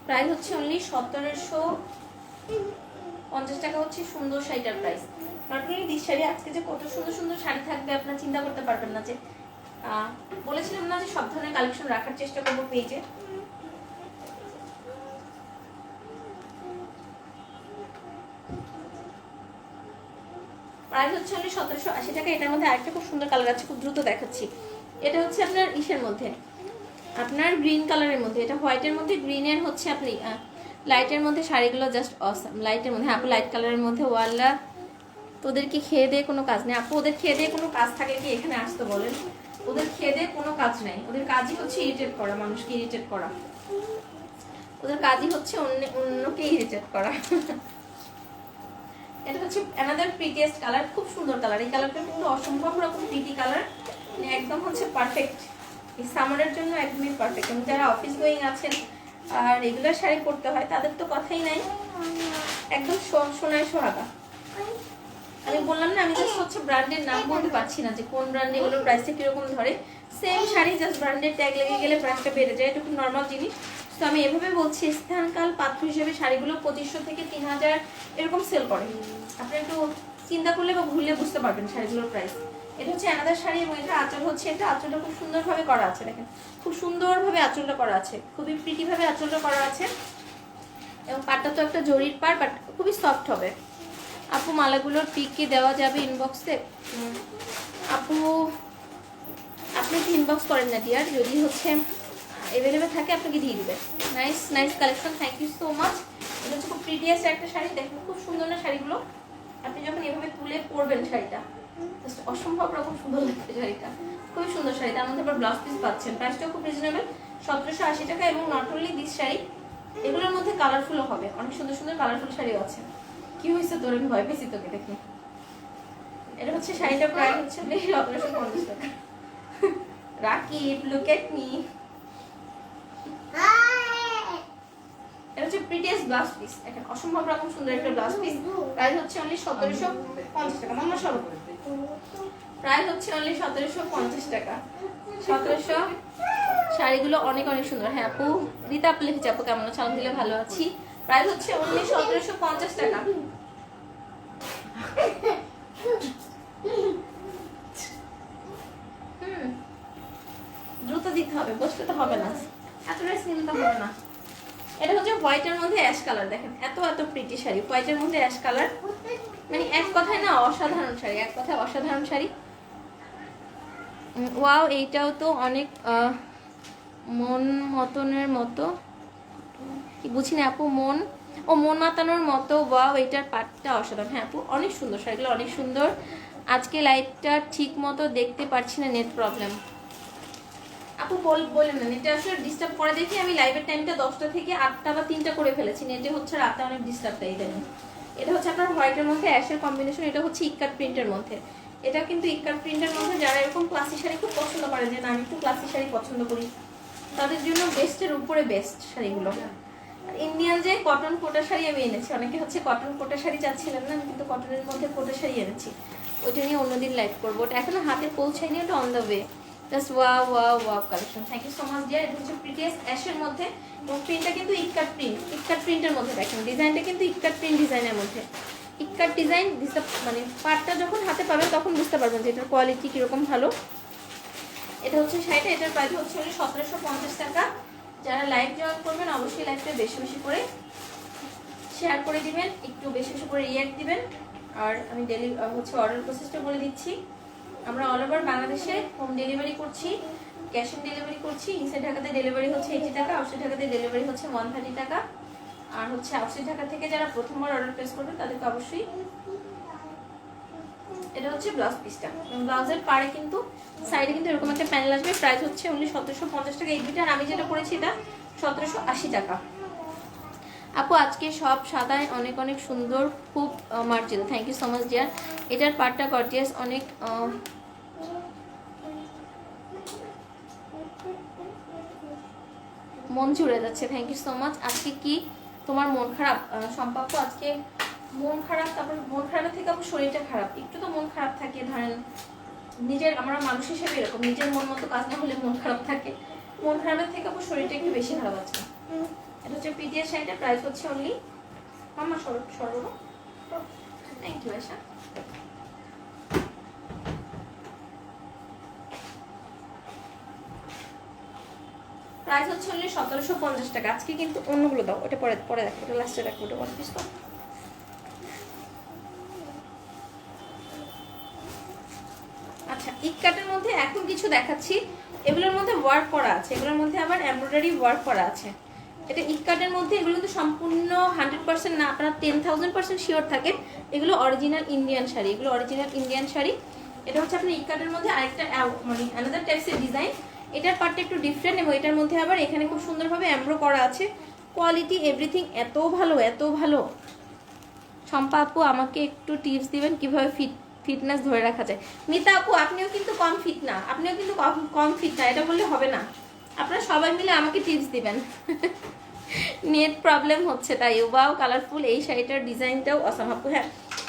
প্রাইস হচ্ছে অনলি 1750 টাকা হচ্ছে সুন্দর শাড়িটার প্রাইস। নর্মালি দিস শাড়ি আজকে যে কত সুন্দর সুন্দর শাড়ি থাকবে আপনারা চিন্তা করতে পারবেন না। যে বলেছিলাম না যে সব ধরনের কালেকশন রাখার চেষ্টা করবো পেজে। প্রাইস হচ্ছে অনলি 1780 টাকা। এটার মধ্যে আরেকটা খুব সুন্দর কালার আছে, খুব দ্রুত দেখাচ্ছি। এটা হচ্ছে আপনার ইসের মধ্যে, আপনার গ্রিন কালারের মধ্যে, এটা হোয়াইটের মধ্যে গ্রিনের হচ্ছে আপনি লাইটের মধ্যে শাড়িগুলো জাস্ট অসাম। লাইটের মধ্যে আপু লাইট কালারের মধ্যে ওয়াল্লা। তোদের কি খেয়ে দিয়ে কোনো কাজ নেই আপু? ওদের খেয়ে দিয়ে কোনো কাজ থাকলে কি এখানে আসতে বলেন? ওদের খেয়ে দিয়ে কোনো কাজ নেই, ওদের কাজই হচ্ছে ইরিটেট করা, মানুষকে ইরিটেট করা। ওদের কাজই হচ্ছে অন্যকে ইরিটেট করা। এটা হচ্ছে অ্যানাদার প্রিটিয়েস্ট কালার, খুব সুন্দর কালার। এই কালারটা কিন্তু অসম্ভব রকম প্রিটি কালার, মানে একদম হচ্ছে পারফেক্ট এই সামারের জন্য, একদমই পারফেক্ট। এবং যারা অফিস গোয়িং আছেন আর রেগুলার শাড়ি পরতে হয় তাদের তো কথাই নাই, একদম সোনায় সোহাগা। আমি বললাম না, আমি জাস্ট হচ্ছে ব্র্যান্ডের নাম বলতে পারছি না যে কোন ব্র্যান্ডে এগুলোর প্রাইসটা কিরকম ধরে। সেম শাড়ি জাস্ট ব্র্যান্ডের ট্যাগ লেগে গেলে প্রাইসটা বেড়ে যায়, এটা খুব নর্মাল জিনিস। তো আমি এভাবে বলছি, স্থানকাল পাত্র হিসেবে শাড়িগুলো 2500 থেকে 3000 এরকম সেল করে। আপনি একটু চিন্তা করলে বা ভুললে বুঝতে পারবেন শাড়িগুলোর প্রাইস। এটা হচ্ছে অ্যানাদার শাড়ি এবং এটা আঁচল হচ্ছে, এটা আঁচলটা খুব সুন্দরভাবে করা আছে, দেখেন খুব সুন্দরভাবে আঁচলটা করা আছে, খুবই প্রিটিভাবে আঁচলটা করা আছে। এবং পাটটা তো একটা জরির পাড়, বাট খুবই সফট হবে। আপু মালাগুলোর পিক কি দেওয়া যাবে ইনবক্সে? আপু আপনি কি ইনবক্স করেন না ডিয়ার? যদি হচ্ছে অ্যাভেলেবেল থাকে আপনাকে দিয়ে দিবে। Nice nice collection, thank you so much. এটা হচ্ছে খুব প্রিটিয়াস একটা শাড়ি, দেখুন খুব সুন্দর না শাড়িগুলো। আপনি যখন এভাবে তুলে পরবেন শাড়িটা জাস্ট অসম্ভব রকম সুন্দর লাগবে শাড়িটা, খুবই সুন্দর শাড়ি। তার মধ্যে আবার ব্লাউজ পিস পাচ্ছেন, প্রাইসটাও খুব রিজনেবল, 1780 টাকা। এবং নট অনলি দিস শাড়ি, এগুলোর মধ্যে কালারফুলও হবে, অনেক সুন্দর সুন্দর কালারফুল শাড়িও আছে। কি হয়েছে তোর? আমি ভয় পেয়েছি তোকে দেখি। এটা হচ্ছে শাড়িটা প্রাইস হচ্ছে 1750 টাকা। Rakib look at me. এটা হচ্ছে প্রিটিয়েস্ট ব্লাউজ পিস, এখন অসম্ভব রকম সুন্দর একটা ব্লাউজ পিস। প্রাইস হচ্ছে অনলি 1750 টাকা। মাম্মা সরো, প্রাইস হচ্ছে অনলি 1750 টাকা। 1700। শাড়িগুলো অনেক অনেক সুন্দর। হ্যাঁ আপু রীতা আপু লিখেছে, আপু কেমন আছো? আলহামদুলিল্লাহ ভালো আছি। প্রাইস হচ্ছে অনলি 1750 টাকা। দ্রুত দিতে হবে, বসতে তো হবে না, এত ড্রেস নিলে তো হবে না। এটা হচ্ছে হোয়াইটের মধ্যে অ্যাশ কালার, দেখেন এত এত প্রিটি শাড়ি, হোয়াইটের মধ্যে অ্যাশ কালার, মানে এক কথায় না অসাধারণ শাড়ি, এক কথায় অসাধারণ শাড়ি। ওয়াও, এইটাও তো অনেক মন মতনের মতো, কি বুঝি না আপু? মন মাতানোর মতো। ওয়াও, এইটার পাটটা অসাধারণ। হ্যাঁ আপু অনেক সুন্দর শাড়িগুলো, অনেক সুন্দর। আজকে লাইভটা ঠিক মতো দেখতে পারছি না, নেট প্রবলেম। আপু বললেন না, নেটে আসলে ডিস্টার্ব করে দেখি আমি লাইভের টাইমটা 10টা থেকে 8টা বা 3টা করে ফেলেছি। নেটে হচ্ছে রাতে অনেক ডিস্টার্ব দেয় ইদানিং। এটা হচ্ছে আপনার হোয়াইটের মধ্যে অ্যাশের কম্বিনেশন, এটা হচ্ছে ইক্কাট প্রিন্টের মধ্যে। এটা কিন্তু ইক্কাট প্রিন্টের মধ্যে যারা এরকম ক্লাসি শাড়ি খুব পছন্দ করে, যে না আমি একটু ক্লাসি শাড়ি পছন্দ করি, তাদের জন্য বেস্টের উপরে বেস্ট শাড়িগুলো। ইন্ডিয়ান যে কটন কোটা শাড়ি আমি এনেছি, অনেকে হচ্ছে কটন কোটা শাড়ি চাচ্ছিলেন না, কিন্তু কটনের মধ্যে কোটা শাড়ি এনেছি, ওইটা নিয়ে অন্যদিন লাইভ করবো। ওটা এখনো হাতে পৌঁছায়নি, ওটা on the way. Just wow wow wow collection, thank you so much dear. এটা হচ্ছে প্রিটিয়েস্ট অ্যাশের মধ্যে, এবং প্রিন্টটা কিন্তু ইক্কাট প্রিন্টের মধ্যে। দেখেন ডিজাইনটা কিন্তু ইক্কাট প্রিন্ট ডিজাইনের মধ্যে, ইক্কাট ডিজাইন। মানে পাটটা যখন হাতে পাবেন তখন বুঝতে পারবেন যে এটার কোয়ালিটি কীরকম ভালো। এটা হচ্ছে শাড়িটা, এটার প্রাইস হচ্ছে 1750 টাকা। যারা লাইভ জয়েন করবেন অবশ্যই লাইভটা বেশি বেশি করে শেয়ার করে দিবেন, একটু বেশি বেশি করে রিঅ্যাক্ট দিবেন। আর আমি হচ্ছে অর্ডার প্রসেসটা বলে দিচ্ছি। আমরা অল ওভার বাংলাদেশে হোম ডেলিভারি করছি, ক্যাশ অন ডেলিভারি করছি। ইনসাইড ঢাকাতে ডেলিভারি হচ্ছে 80 টাকা, আউটসাইড ঢাকাতে ডেলিভারি হচ্ছে 130 টাকা। আর হচ্ছে আউটসাইড ঢাকা থেকে যারা প্রথমবার অর্ডার প্লেস করবেন তাদেরকে অবশ্যই। এটা হচ্ছে ব্লাউজ পিসটা, ব্লাউজের পাড়ে কিন্তু সাইডে কিন্তু এরকম একটা প্যানেল আসবে। প্রাইস হচ্ছে অনলি 1750 টাকা এই দুইটা। আর আমি যেটা করেছি এটা 1780 টাকা। আপু আজকে সব সাদায় অনেক অনেক সুন্দর, খুব মার্জিত। Thank you so much dear. এটার পার্টটা গর্জিয়াস, অনেক মন জুড়ে যাচ্ছে। Thank you so much. আজকে কি তোমার মন খারাপ সম্পর্ক? আজকে মন খারাপ, তারপর মন খারাপের থেকে আবার শরীরটা খারাপ, একটু তো মন খারাপ থাকে। ধরেন নিজের, আমরা মানুষ হিসেবে এরকম, নিজের মন মতো কাজ না হলে মন খারাপ থাকে। মন খারাপের থেকে আবার শরীরটা একটু বেশি খারাপ আছে। এটা হচ্ছে পিডিএস শাড়িটার প্রাইস হচ্ছে অনলি, মাম্মা সর্ব, থ্যাংক ইউ আশা। প্রাইস হচ্ছে অনলি 1750 টাকা। আজকে কিন্তু অন্যগুলো দাও, ওটা পরে পরে দেখো, ওটা লাস্টে দেখো, ওটা ওয়ান পিস তো। আচ্ছা, ইক্কাটের মধ্যে এখন কিছু দেখাচ্ছি, এগুলোর মধ্যে ওয়ার্ক করা আছে, এগুলোর মধ্যে আবার এমব্রয়ডারি ওয়ার্ক করা আছে। এটা ইকার্টের মধ্যে, এগুলো কিন্তু সম্পূর্ণ 100% না, আপনারা 10,000% শিওর থাকেন এগুলো অরিজিনাল ইন্ডিয়ান শাড়ি, এগুলো অরিজিনাল ইন্ডিয়ান শাড়ি। এটা হচ্ছে আপনার ইকার্টের মধ্যে আরেকটা মানে অ্যানাদার টাইপসের ডিজাইন। এটার পার্টটা একটু ডিফারেন্ট এবং এটার মধ্যে আবার এখানে খুব সুন্দরভাবে এমব্রো করা আছে। কোয়ালিটি এভরিথিং এত ভালো, এত ভালো। শম্পা আপু আমাকে একটু টিপস দিবেন কিভাবে ফিটনেস ধরে রাখা যায়। মিতা আপু আপনিও কিন্তু কম ফিট না, আপনিও কিন্তু কম ফিট না, এটা বললে হবে না। আপনারা সবাই মিলে আমাকে টিপস দিবেন। নেট প্রবলেম হচ্ছে তাই। ওয়াও কালারফুল, এই শাড়িটার ডিজাইনটাও অসাম আপু। হ্যাঁ,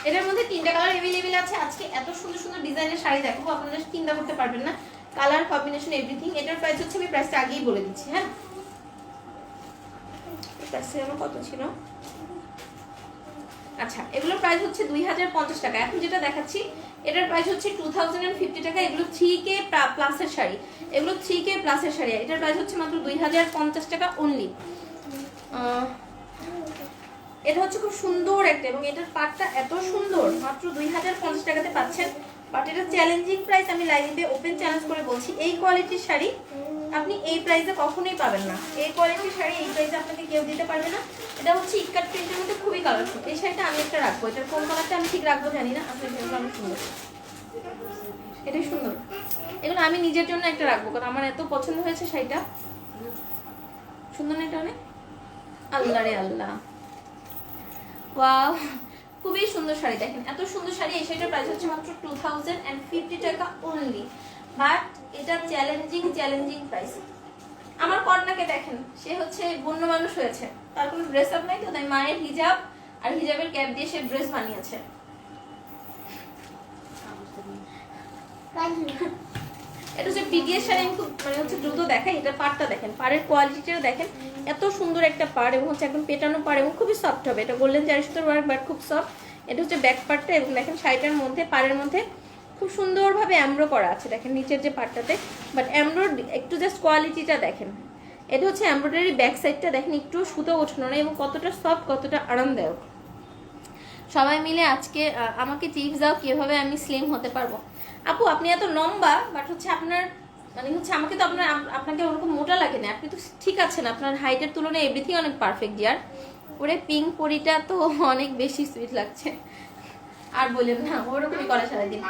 এটার মধ্যে 3টা কালার অ্যাভেলেবেল আছে। আজকে এত সুন্দর সুন্দর ডিজাইনের শাড়ি দেখাবো, আপনারা চিন্তা করতে পারবেন না। Colour combination everything. এটার প্রাইস হচ্ছে, আমি প্রাইসটা আগেই বলে দিচ্ছি। হ্যাঁ, প্রাইসটা আমার কত ছিল? আচ্ছা, এগুলোর প্রাইস হচ্ছে 2050 টাকা। এখন যেটা দেখাচ্ছি এটার প্রাইস হচ্ছে 2050 টাকা। এগুলো 3K প্লাসের শাড়ি, এগুলো 3K প্লাসের শাড়ি। এটার প্রাইস হচ্ছে মাত্র 2050 টাকা অনলি। এটা হচ্ছে খুব সুন্দর একটা, এবং এটার পাটটা এত সুন্দর, মাত্র 2050 টাকাতে পাচ্ছেন। বাট এটা চ্যালেঞ্জিং প্রাইস, আমি লাইভে ওপেন চ্যালেঞ্জ করে বলছি, এই কোয়ালিটির শাড়ি আপনি এই প্রাইসে কখনোই পাবেন না। এই কোয়ালিটির শাড়ি এই প্রাইসে আপনাকে কেউ দিতে পারবে না। এটা হচ্ছে ইকাট প্রিন্টের মধ্যে খুবই কালারফুল। এই শাড়িটা আমি একটা রাখবো, এটার কোন কালারটা আমি ঠিক রাখবো জানি না, আসলে সেগুলো অনেক সুন্দর, এটাই সুন্দর। এগুলো আমি নিজের জন্য একটা রাখবো, কারণ আমার এত পছন্দ হয়েছে শাড়িটা। সুন্দর না এটা অনেক? আল্লাহ রে আল্লাহ, ওয়াও, খুবই সুন্দর শাড়ি। দেখেন এত সুন্দর শাড়ি। এই শাড়িটার প্রাইস হচ্ছে মাত্র 2050 টাকা অনলি। বাট এটা চ্যালেঞ্জিং প্রাইস। আমার কন্যাকে দেখেন, সে হচ্ছে বন্য মানুষ হয়েছে, তার কোনো ড্রেস আপ নাই, তো তাই মায়ের হিজাব আর হিজাবের ক্যাপ দিয়ে সে ড্রেস বানিয়েছে। এটা হচ্ছে পিডিএস শাড়ি। আমি খুব মানে হচ্ছে দ্রুত দেখাই। এটা পাড়টা দেখেন, পাড়ের কোয়ালিটিটা দেখেন, এত সুন্দর একটা পাড়, এবং হচ্ছে একদম পেটানো পাড়, এবং খুবই সফট হবে। এটা গোল্ডেন জারি সুতোর ওয়ার্ক, বাট খুব সফট। এটা হচ্ছে ব্যাক পার্টটা, এবং দেখেন শাড়িটার মধ্যে পাড়ের মধ্যে খুব সুন্দরভাবে এমব্রো করা আছে। দেখেন নিচের যে পার্টটাতে, বাট এমব্রো একটু জাস্ট কোয়ালিটিটা দেখেন। এটা হচ্ছে এমব্রয়ডারি ব্যাক সাইডটা দেখেন, একটু সুতো ওঠানো না, এবং কতটা সফট, কতটা আরামদায়ক। সবাই মিলে আজকে আমাকে টিপস দাও কিভাবে আমি স্লিম হতে পারবো। আপু আপনি এত লম্বা, বাট হচ্ছে আপনার মানে হচ্ছে আমাকে তো আপনাকে ওরকম মোটা লাগে না, আপনি তো ঠিক আছেন, আপনার হাইটের তুলনায় এভরিথিং অনেক পারফেক্ট ডিয়ার। ওরে পিঙ্ক পরিটা তো অনেক বেশি সুইট লাগছে, আর বলেন না, ওরকমই করে সারাদিন।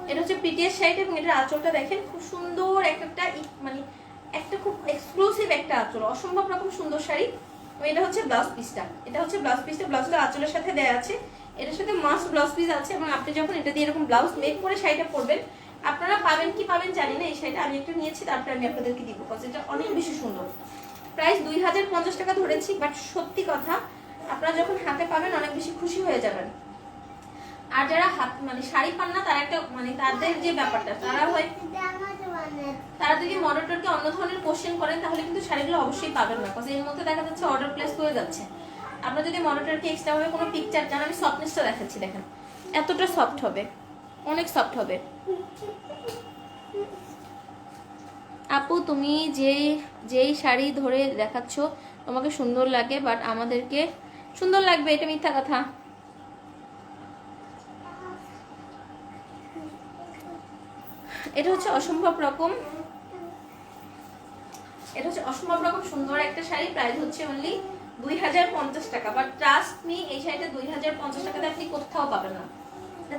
এটা হচ্ছে পিটিএস শাড়ি, এবং এটার আঁচলটা দেখেন, খুব সুন্দর একটা মানে একটা খুব এক্সক্লুসিভ একটা আঁচল, অসম্ভব রকম সুন্দর শাড়ি। এটা হচ্ছে ব্লাউজ পিসটা, এটা হচ্ছে ব্লাউজ পিসটা, ব্লাউজটা আঁচলের সাথে দেয়া আছে, এটার সাথে মাস্ট ব্লাউজ পিস আছে। এবং আপনি যখন এটা দিয়ে এরকম ব্লাউজ মেক করে শাড়িটা পরবেন, আপনারা পাবেন কি পাবেন জানি না। এই শাড়িটা আমি একটা নিয়েছি, তারপরে আমি আপনাদেরকে দিব, বিকজ এটা অনেক বেশি সুন্দর। প্রাইস 2050 টাকা ধরেছি, বাট সত্যি কথা আপনারা যখন হাতে পাবেন অনেক বেশি খুশি হয়ে যাবেন। আর যারা হাত মানে শাড়ি পান না, তারা একটা মানে তাদের যে ব্যাপারটা, তারা যদি মডারেটরকে অন্য ধরনের কোশ্চেন করেন, তাহলে কিন্তু শাড়িগুলো অবশ্যই পাবেন না, বিকজ এর মধ্যে দেখা যাচ্ছে অর্ডার প্লেস হয়ে যাচ্ছে। আপনারা যদি মডারেটরকে এক্সট্রা ভাবে কোনো পিকচার চান, আমি সফটনেসটা দেখাচ্ছি, দেখেন এতটা সফট হবে, অনেক সফট হবে। আপু তুমি যেই শাড়ি ধরে দেখাচ্ছ তোমাকে সুন্দর লাগে, বাট আমাদেরকে সুন্দর লাগবে, এটা মিথ্যা কথা। এটা হচ্ছে অসম্ভব রকম সুন্দর একটা শাড়ি। প্রাইস হচ্ছে অনলি 2050 টাকা। বাট ট্রাস্ট মি, এই শাড়িটা 2050 টাকাতে আপনি কোথাও পাবেন না।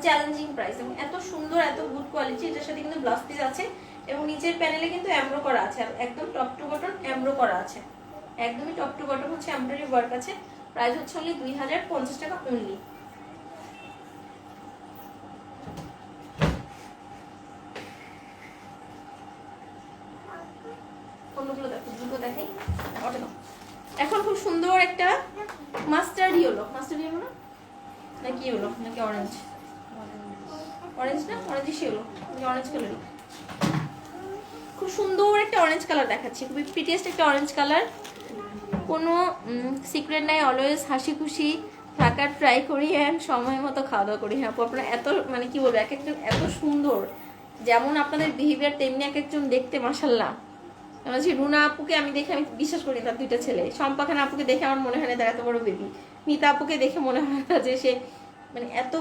চ্যালেঞ্জিং প্রাইস, এবং এত সুন্দর, এত গুড কোয়ালিটি। এটার সাথে কিন্তু ব্লাউজ পিস আছে, এবং নিচের প্যানেলে কিন্তু এমব্রো করা আছে, একদম টপ টু বটন এমব্রো করা আছে, একদমই টপ টু বটন হচ্ছে এমব্রয়ডারি ওয়ার্ক আছে। প্রাইস হচ্ছে অনলি 2050 টাকা অনলি। অন্যগুলো দেখো, দুটো দেখাই। এখন খুব সুন্দর একটা মাস্টার্ড ইয়েলো, না কি হলো নাকি অরেঞ্জ, অরেঞ্জ না অরেঞ্জ ইয়েলো, অরেঞ্জ কালার, খুব সুন্দর একটা অরেঞ্জ কালার দেখাচ্ছি, খুবই প্রিটিয়েস্ট একটা অরেঞ্জ কালার। কোনো সিক্রেট নাই, অলওয়েজ হাসি খুশি থাকার ট্রাই করি, অ্যান্ড সময় মতো খাওয়া দাওয়া করি। হ্যাঁ আপু আপনারা এত মানে কি বলবো, এক একজন এত সুন্দর, যেমন আপনাদের বিহেভিয়ার তেমনি এক একজন দেখতে মাশাল্লাহ। রুনা আপুকে আমি দেখে আমি বিশ্বাস করি তার 2টা ছেলে। শম্পা খান আপুকে দেখে আমার মনে হয় না তার এত বড় বেবি। মিতা আপুকে দেখে মনে হয় না যে সে মানে এত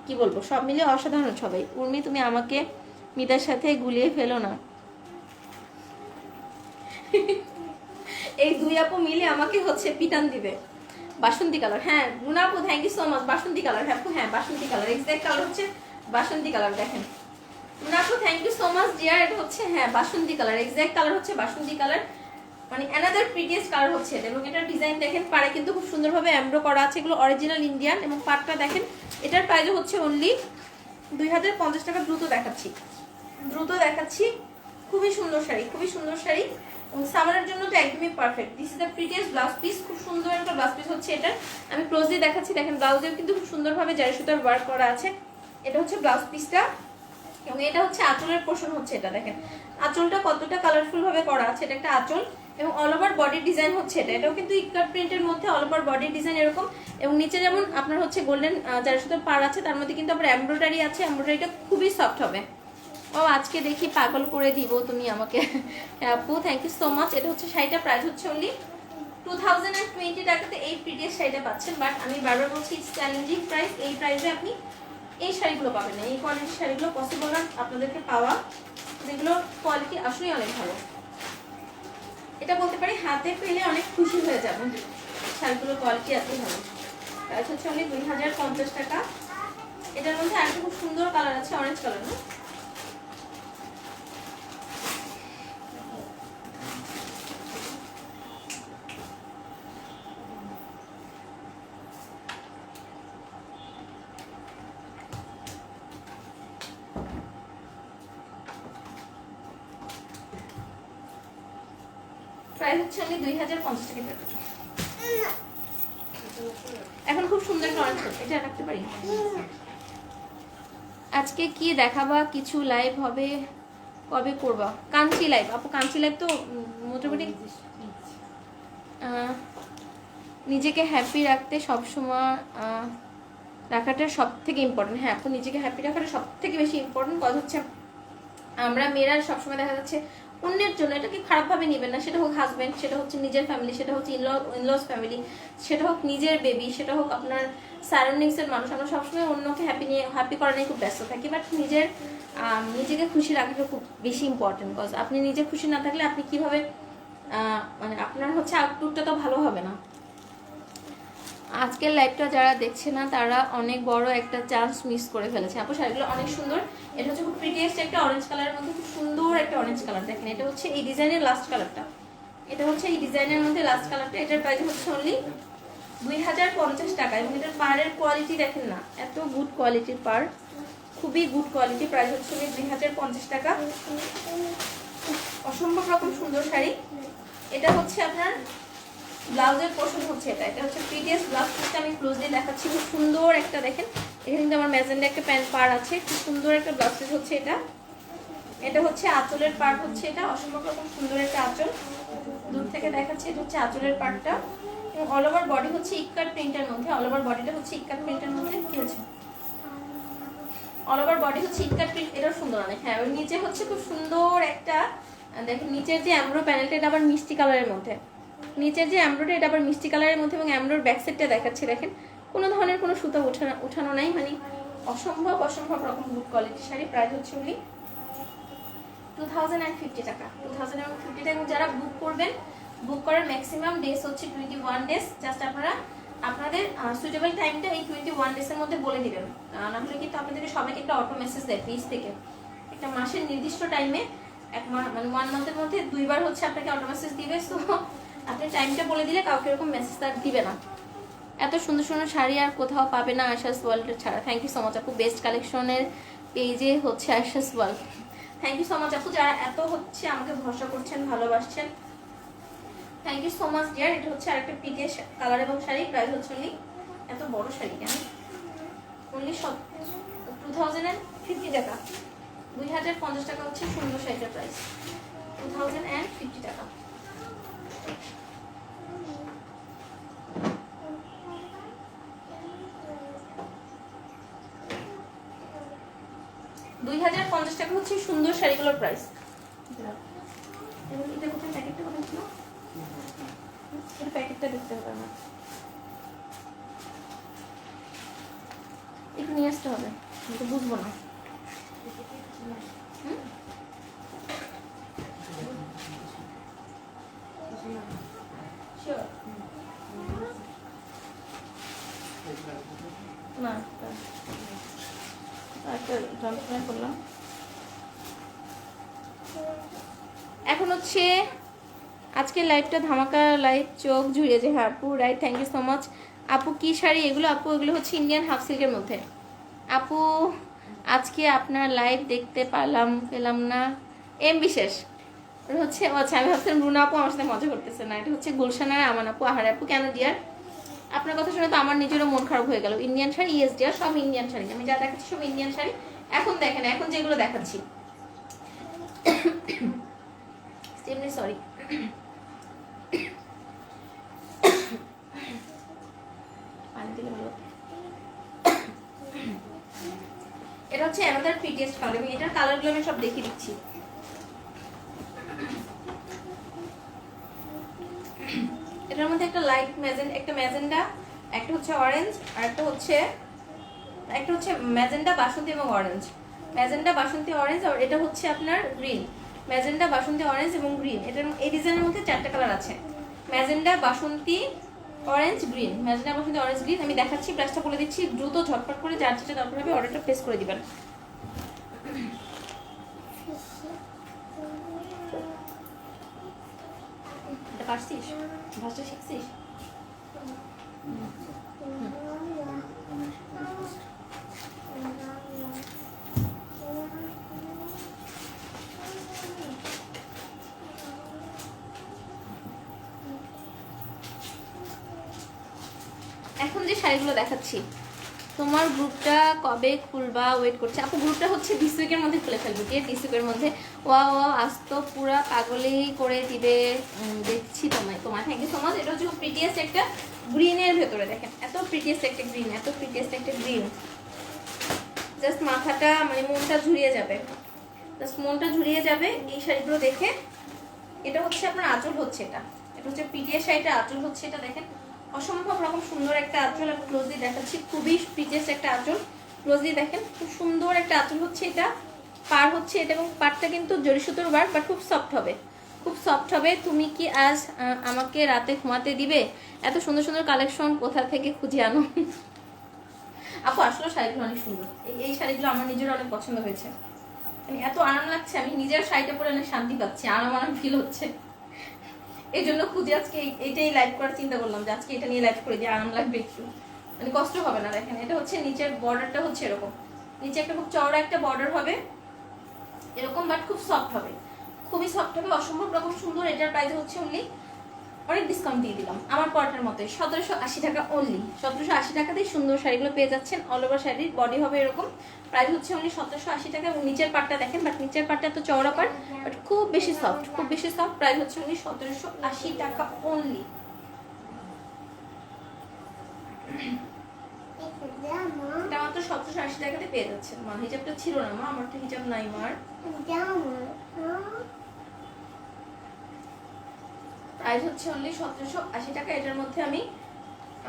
কি বলবো, সব মিলে অসাধারণ সবাই। উর্মি তুমি আমাকে মিতার সাথে গুলিয়ে ফেলো না। এই দুই আপু মিলে আমাকে হচ্ছে পিটান দিবে। বাসন্তী কালার, হ্যাঁ রুনা আপু থ্যাংক ইউ সো মাচ। বাসন্তী কালার, হ্যাঁ আপু, হ্যাঁ বাসন্তী কালার, এক্সাক্ট কালার হচ্ছে বাসন্তী কালার। দেখেন রুনা আপু thank you so much dear, এটা হচ্ছে হ্যাঁ বাসন্তী কালার, এক্সাক্ট কালার হচ্ছে বাসন্তী কালার, মানে অ্যানাদার প্রিটিয়েস্ট কালার হচ্ছে এটা। এবং এটার ডিজাইন দেখেন, পাড়ে কিন্তু খুব সুন্দরভাবে এমব্রো করা আছে, এগুলো অরিজিনাল ইন্ডিয়ান। এবং পাটটা দেখেন, এটার প্রাইস হচ্ছে অনলি 2050 টাকা। দ্রুত দেখাচ্ছি, খুবই সুন্দর শাড়ি, খুবই সুন্দর শাড়ি, এবং সামারের জন্য তো একদমই perfect. This is the prettiest blouse piece, খুব সুন্দর একটা ব্লাউজ পিস হচ্ছে এটা। আমি ক্লোজলি দেখাচ্ছি, দেখেন ব্লাউজেও কিন্তু খুব সুন্দরভাবে জারি সুতার ওয়ার্ক করা আছে। এটা হচ্ছে ব্লাউজ পিসটা, এবং এটা হচ্ছে আঁচলের পোর্শন হচ্ছে এটা। দেখেন আঁচলটা কতটা কালারফুল ভাবে করা আছে, এটা একটা আঁচল, এবং অল ওভার বডির ডিজাইন হচ্ছে এটা। এটাও কিন্তু ইকার প্রিন্টের মধ্যে অল ওভার বডির ডিজাইন এরকম, এবং নিচে যেমন আপনার হচ্ছে গোল্ডেন জারি সুতার পাড় আছে, তার মধ্যে কিন্তু আবার এমব্রয়ডারি আছে। এমব্রয়ডারিটা খুবই সফট হবে। ও আজকে দেখি পাগল করে দিব তুমি আমাকে। আপু থ্যাংক ইউ সো মাচ। এটা হচ্ছে শাড়িটা প্রাইস হচ্ছে অনলি 2020 টাকাতে এই প্রিটিয়েস্ট শাড়িটা পাচ্ছেন। বাট আমি বারবার বলছি ইটস চ্যালেঞ্জিং প্রাইস। এই প্রাইসে আপনি এই শাড়িগুলো পাবেন না, এই কোয়ালিটির শাড়িগুলো পসিবল না আপনাদেরকে পাওয়া, যেগুলো কোয়ালিটি আসলেই অনেক ভালো। এটা বলতে পারি হাতে পেলে অনেক খুশি হয়ে যাবেন, শাড়িগুলোর কোয়ালিটি এত ভালো। প্রাইস হচ্ছে অনলি 2050 টাকা। এটার মধ্যে আরেকটা খুব সুন্দর কালার আছে, অরেঞ্জ কালার না? প্রাইস হচ্ছে অনলি 2050 টাকা। এখন খুব সুন্দর একটা অরেঞ্জ কালার, এটা রাখতে পারি। আজকে কি দেখাবা, কিছু লাইভ হবে, কবে করবা? কাঞ্চি লাইভ আপু, কাঞ্চি লাইভ তো মোটামুটি নিজেকে হ্যাপি রাখতে সবসময় রাখাটা সব থেকে ইম্পর্টেন্ট। হ্যাঁ আপু, নিজেকে হ্যাপি রাখাটা সব থেকে বেশি ইম্পর্টেন্ট। কথা হচ্ছে আমরা মেয়েরা সবসময় দেখা যাচ্ছে অন্যের জন্য, এটাকে খারাপভাবে নেবেন না, সেটা হোক হাজব্যান্ড, সেটা হচ্ছে নিজের ফ্যামিলি, সেটা হচ্ছে ইনলস ফ্যামিলি, সেটা হোক নিজের বেবি, সেটা হোক আপনার সারাউন্ডিংসের মানুষ, আমরা সবসময় অন্যকে হ্যাপি করা নিয়ে খুব ব্যস্ত থাকি। বাট নিজেকে খুশি রাখাটা খুব বেশি ইম্পর্টেন্ট। কজ আপনি নিজে খুশি না থাকলে আপনি কিভাবে মানে আপনার হচ্ছে আউটপুটটা তো ভালো হবে না। আজকের লাইভটা যারা দেখছে না তারা অনেক বড় একটা চান্স মিস করে ফেলেছে। আপু শাড়িগুলো অনেক সুন্দর। এটা হচ্ছে খুব প্রিটিয়েস্ট একটা অরেঞ্জ কালারের মধ্যে, খুব সুন্দর একটা অরেঞ্জ কালার। দেখেন এটা হচ্ছে এই ডিজাইনের লাস্ট কালারটা, এটা হচ্ছে এই ডিজাইনের মধ্যে লাস্ট কালারটা। এটার প্রাইস হচ্ছে অনলি 2050 টাকা। এবং এটার পাড়ের কোয়ালিটি দেখেন না, এত গুড কোয়ালিটির পাড়, খুবই গুড কোয়ালিটি। প্রাইস হচ্ছে 2050 টাকা। অসম্ভব রকম সুন্দর শাড়ি। এটা হচ্ছে আপনার ব্লাউজের পোর্শন হচ্ছে এটা। এটা হচ্ছে প্রিটিয়েস্ট ব্লাউজ পিসটা, আমি ক্লোজলি দেখাচ্ছি। খুব সুন্দর একটা দেখেন, এখানে কিন্তু আমার ম্যাজেন্ডা একটা প্যান্ট পাড় আছে, খুব সুন্দর একটা ব্লাউজ পিস হচ্ছে এটা। এটা হচ্ছে আঁচলের পার্ট হচ্ছে এটা, অসম্ভব রকম সুন্দর একটা আঁচল, দূর থেকে দেখাচ্ছি। এটা হচ্ছে আঁচলের পার্টটা, এবং অল ওভার বডি হচ্ছে ইক্কার প্রিন্টের মধ্যে। অল ওভার বডিটা হচ্ছে ইক্কার প্রিন্টের মধ্যে। কি হচ্ছে অল ওভার বডি হচ্ছে ইক্কার প্রিন্ট, এটাও সুন্দর অনেক। হ্যাঁ ওই নিচে হচ্ছে খুব সুন্দর একটা দেখেন, নিচের যে এমব্রো প্যানেলটা এটা আবার মিষ্টি কালারের মধ্যে, নিচের যে এমব্রোটা এটা আবার মিষ্টি কালারের মধ্যে, এবং এমব্রোর ব্যাক সাইডটা দেখাচ্ছি। দেখেন কোনো ধরনের কোনো সুতা উঠানো নাই, মানে অসম্ভব রকম গুড কোয়ালিটির শাড়ি। প্রাইস হচ্ছে উনি 2050 টাকা। 2050 টাকা। যারা বুক করবেন, বুক করার ম্যাক্সিমাম ডেজ হচ্ছে 21 ডেজ। জাস্ট আপনারা আপনাদের সুইটেবল টাইমটা এই 21 ডেজের মধ্যে বলে দিবেন, না হলে কিন্তু আপনাদেরকে সবাইকে একটা অটো মেসেজ দেয় পেজ থেকে। একটা মাসের নির্দিষ্ট টাইমে মানে 1 মান্থের মধ্যে 2 বার হচ্ছে আপনাকে অটো মেসেজ দিবে। সো আপনি টাইমটা বলে দিলে কাউকে এরকম মেসেজ তার দিবে না। এত সুন্দর সুন্দর শাড়ি আর কোথাও পাবে না আশাস ওয়ার্ল্ড ছাড়া। থ্যাংক ইউ সো মাচ আপু, বেস্ট কালেকশনের পেজে হচ্ছে Asha's world. Thank you so much আপু, যারা এত হচ্ছে আমাকে ভরসা করছেন, ভালোবাসছেন, thank you so much dear. এটা হচ্ছে আরেকটা পিটে কালার এবং শাড়ি। প্রাইস হচ্ছে অনলি, এত বড় শাড়ি কেন, অনলি 2050 টাকা। 2050 টাকা হচ্ছে সুন্দর শাড়িটার প্রাইস, 2050 টাকা। $2050 টাকা হচ্ছে সুন্দর শাড়িগুলোর প্রাইস। এটা কোথায় প্যাকেটটা কোথায় ছিল? এটা প্যাকেটটা দেখতে হবে আমার, একটু নিয়ে আসতে হবে, আমি তো বুঝবো না। করলাম। এখন হচ্ছে আজকে লাইভটা ধামাকা লাইভ, চোখ জুড়িয়েছে। হ্যাঁ আপু, right, thank you so much. আপু কি শাড়ি এগুলো? আপু এগুলো হচ্ছে ইন্ডিয়ান হাফ সিল্কের মধ্যে। আপু আজকে আপনার লাইভ দেখতে পেলাম না। এম বিশেষ হচ্ছে, আচ্ছা আমি ভাবছিলাম রুনা আপু আমার সাথে মজা করতেছে, না এটা হচ্ছে গুলশানার আমান আপু। আহারে আপু, কেন ডিয়ার? আপনার কথা শুনে তো আমার নিজেরও মন খারাপ হয়ে গেল। ইন্ডিয়ান শাড়ি, ইয়েস ডিয়ার, সব ইন্ডিয়ান শাড়ি। আমি যা দেখাচ্ছি সব ইন্ডিয়ান শাড়ি। এখন দেখেন, এখন যেগুলো দেখাচ্ছি, সরি, পানি দিলে ভালো। এটা হচ্ছে অ্যানাদার প্রিটিয়েস্ট কালার। আমি এটার কালারগুলো আমি সব দেখিয়ে দিচ্ছি। এটার মধ্যে একটা লাইট একটা ম্যাজেন্ডা, একটা হচ্ছে অরেঞ্জ, আর একটা হচ্ছে ম্যাজেন্ডা, বাসন্তী এবং অরেঞ্জ। ম্যাজেন্ডা, বাসন্তী, অরেঞ্জ, আর এটা হচ্ছে আপনার গ্রিন। ম্যাজেন্ডা, বাসন্তী, অরেঞ্জ এবং গ্রিন। এটার এই ডিজাইনের মধ্যে 4টা কালার আছে। ম্যাজেন্ডা, বাসন্তী, অরেঞ্জ, গ্রিন। ম্যাজেন্ডা, বাসন্তী, অরেঞ্জ, গ্রিন। আমি দেখাচ্ছি, প্রাইসটা বলে দিচ্ছি, দ্রুত ঝটপট করে যার যেটা দরকার হবে অর্ডারটা প্লেস করে দিবেন। এটা পারছিস? ভাষা শিখছিস? এখন যে শাড়িগুলো দেখাচ্ছি, তোমার গ্রুপটা কবে খুলবা? ওয়েট করছে আপু। গ্রুপটা হচ্ছে দিস উইকের মধ্যে খুলে ফেলবো, ঠিক আছে? দিস উইকের মধ্যে। ওয়া আজ তো পুরা পাগলেই করে দিবে। দেখছি তোমার থ্যাংক ইউ সো মাচ। এটা হচ্ছে প্রিটিয়েস্ট একটা গ্রিনের ভেতরে, দেখেন এত প্রিটিয়েস্ট একটা গ্রিন, এত প্রিটিয়েস্ট একটা গ্রিন। জাস্ট মাথাটা মানে মনটা ঝুরিয়ে যাবে, জাস্ট মনটা ঝুরিয়ে যাবে এই শাড়িগুলো দেখে। এটা হচ্ছে আপনার আঁচল হচ্ছে, এটা হচ্ছে পিটিএস শাড়িটা, আঁচল হচ্ছে এটা দেখেন, অসম্ভব রকম সুন্দর একটা আঁচল। আমি ক্লোজলি দেখাচ্ছি, খুবই প্রিটিএস একটা আঁচল। ক্লোজলি দেখেন, খুব সুন্দর একটা আঁচল হচ্ছে এটা, পার হচ্ছে এটা, এবং পারটা কিন্তু জরি সুতোর বার, বাট খুব সফট হবে, খুব সফট হবে। তুমি কি আজ আমাকে রাতে ঘুমাতে দিবে? এত সুন্দর সুন্দর কালেকশন কোথা থেকে খুঁজে আনো? আপু আসলে শাড়িগুলো অনেক সুন্দর, এই শাড়িগুলো আমার নিজের অনেক পছন্দ হয়েছে। মানে এত আরাম লাগছে, আমি নিজের শাড়িটা পরে অনেক শান্তি পাচ্ছি, আরাম ফিল হচ্ছে। এই জন্য খুঁজে আজকে এইটাই লাইভ করার চিন্তা করলাম, যে আজকে এটা নিয়ে লাইভ করে দিয়ে আরাম লাগবে একটু, মানে কষ্ট হবে না। দেখেন এটা হচ্ছে নিচের বর্ডারটা হচ্ছে এরকম, নিচে একটা খুব চওড়া একটা বর্ডার হবে এরকম, বাট খুব সফট হবে, খুবই সফট হবে, অসম্ভব রকম সুন্দর। এটার প্রাইস হচ্ছে অনলি, অনেক ডিসকাউন্ট দিয়ে দিলাম আমার পরাটার মতোই, 1780 টাকা অনলি। 1780 টাকাতেই সুন্দর শাড়িগুলো পেয়ে যাচ্ছেন। অল ওভার শাড়ির বডি হবে এরকম, প্রাইস হচ্ছে অনলি 1780 টাকা। এবং নিচের পাটটা দেখেন, বাট নিচের পাটটা তো চওড়া পাট, বাট খুব বেশি সফট, খুব বেশি সফট। প্রাইস হচ্ছে অনলি 1780 টাকা অনলি। এটা মাত্র 1780 টাকাতে পেয়ে যাচ্ছেন। মা হিজাবটা ছিল না মা, আমার তো হিজাব নাই মার। প্রাইস হচ্ছে অনলি 1780 টাকা। এটার মধ্যে আমি